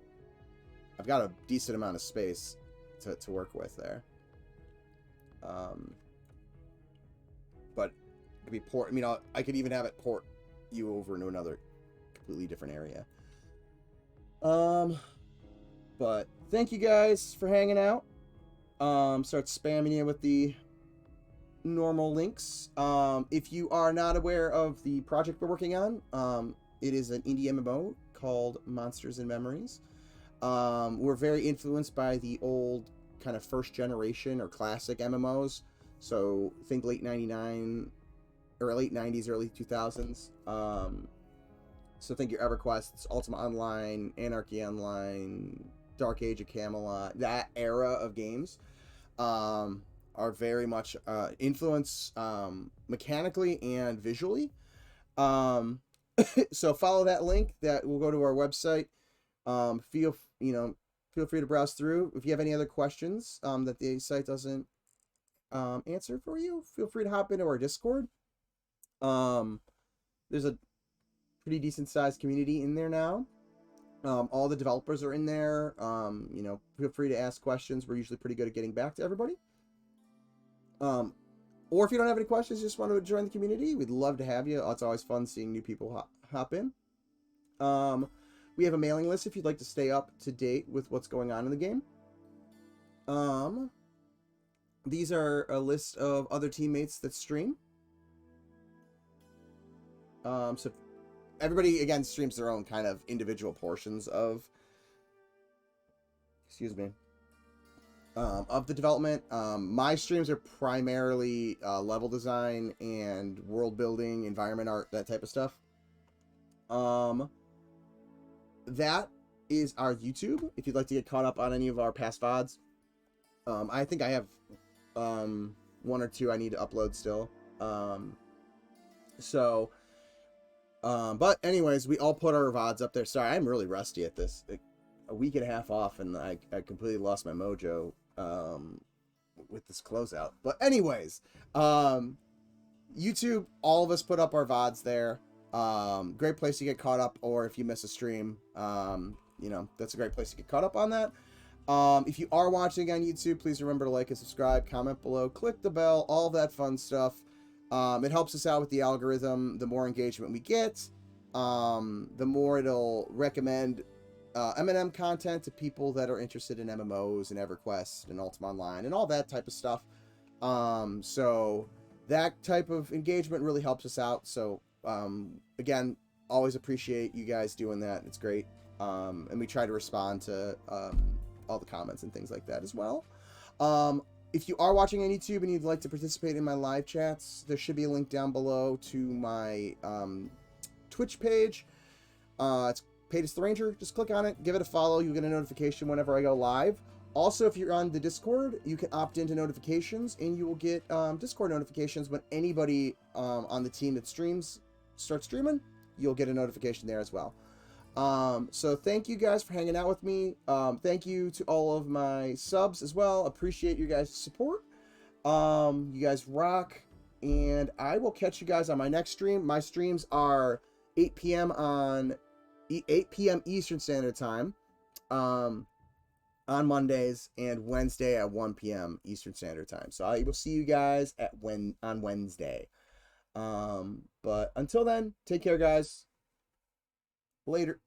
I've got a decent amount of space to work with there. But it could be port. I mean, I could even have it port you over into another completely different area. But thank you guys for hanging out. Start spamming you with the normal links. If you are not aware of the project we're working on, it is an indie MMO called Monsters and Memories. We're very influenced by the old kind of first generation or classic MMOs. So think late 99 or late 90s, early 2000s. So think your EverQuests, Ultima Online, Anarchy Online, Dark Age of Camelot. That era of games are very much influenced mechanically and visually. So follow that link that will go to our website. Feel free to browse through. If you have any other questions that the site doesn't answer for you, feel free to hop into our Discord. There's a pretty decent sized community in there now. All the developers are in there. Feel free to ask questions. We're usually pretty good at getting back to everybody. Or if you don't have any questions, just want to join the community, we'd love to have you. It's always fun seeing new people hop in. We have a mailing list if you'd like to stay up to date with what's going on in the game. These are a list of other teammates that stream. So everybody, again, streams their own kind of individual portions of, of the development. My streams are primarily level design and world building, environment art, that type of stuff. That is our YouTube, if you'd like to get caught up on any of our past VODs. I think I have 1 or 2 I need to upload still. But anyways, we all put our VODs up there. Sorry, I'm really rusty at this. A week and a half off, and I completely lost my mojo with this closeout. But anyways, YouTube, all of us put up our VODs there. Great place to get caught up, or if you miss a stream, you know, that's a great place to get caught up on that. If you are watching on YouTube, please remember to like and subscribe, comment below, click the bell, all that fun stuff. It helps us out with the algorithm. The more engagement we get, the more it'll recommend M&M content to people that are interested in MMOs and EverQuest and Ultima Online and all that type of stuff. So that type of engagement really helps us out. So again, always appreciate you guys doing that. It's great. And we try to respond to all the comments and things like that as well. If you are watching on YouTube and you'd like to participate in my live chats, there should be a link down below to my Twitch page. It's Paid as the Ranger. Just click on it, give it a follow. You'll get a notification whenever I go live. Also, if you're on the Discord, you can opt into notifications, and you will get Discord notifications when anybody on the team that starts streaming. You'll get a notification there as well. So thank you guys for hanging out with me. Thank you to all of my subs as well. Appreciate you guys' support. You guys rock, and I will catch you guys on my next stream. My streams are 8 p.m. Eastern Standard Time on Mondays, and Wednesday at 1 p.m. Eastern Standard Time. So I will see you guys on Wednesday. But until then, take care, guys. Later.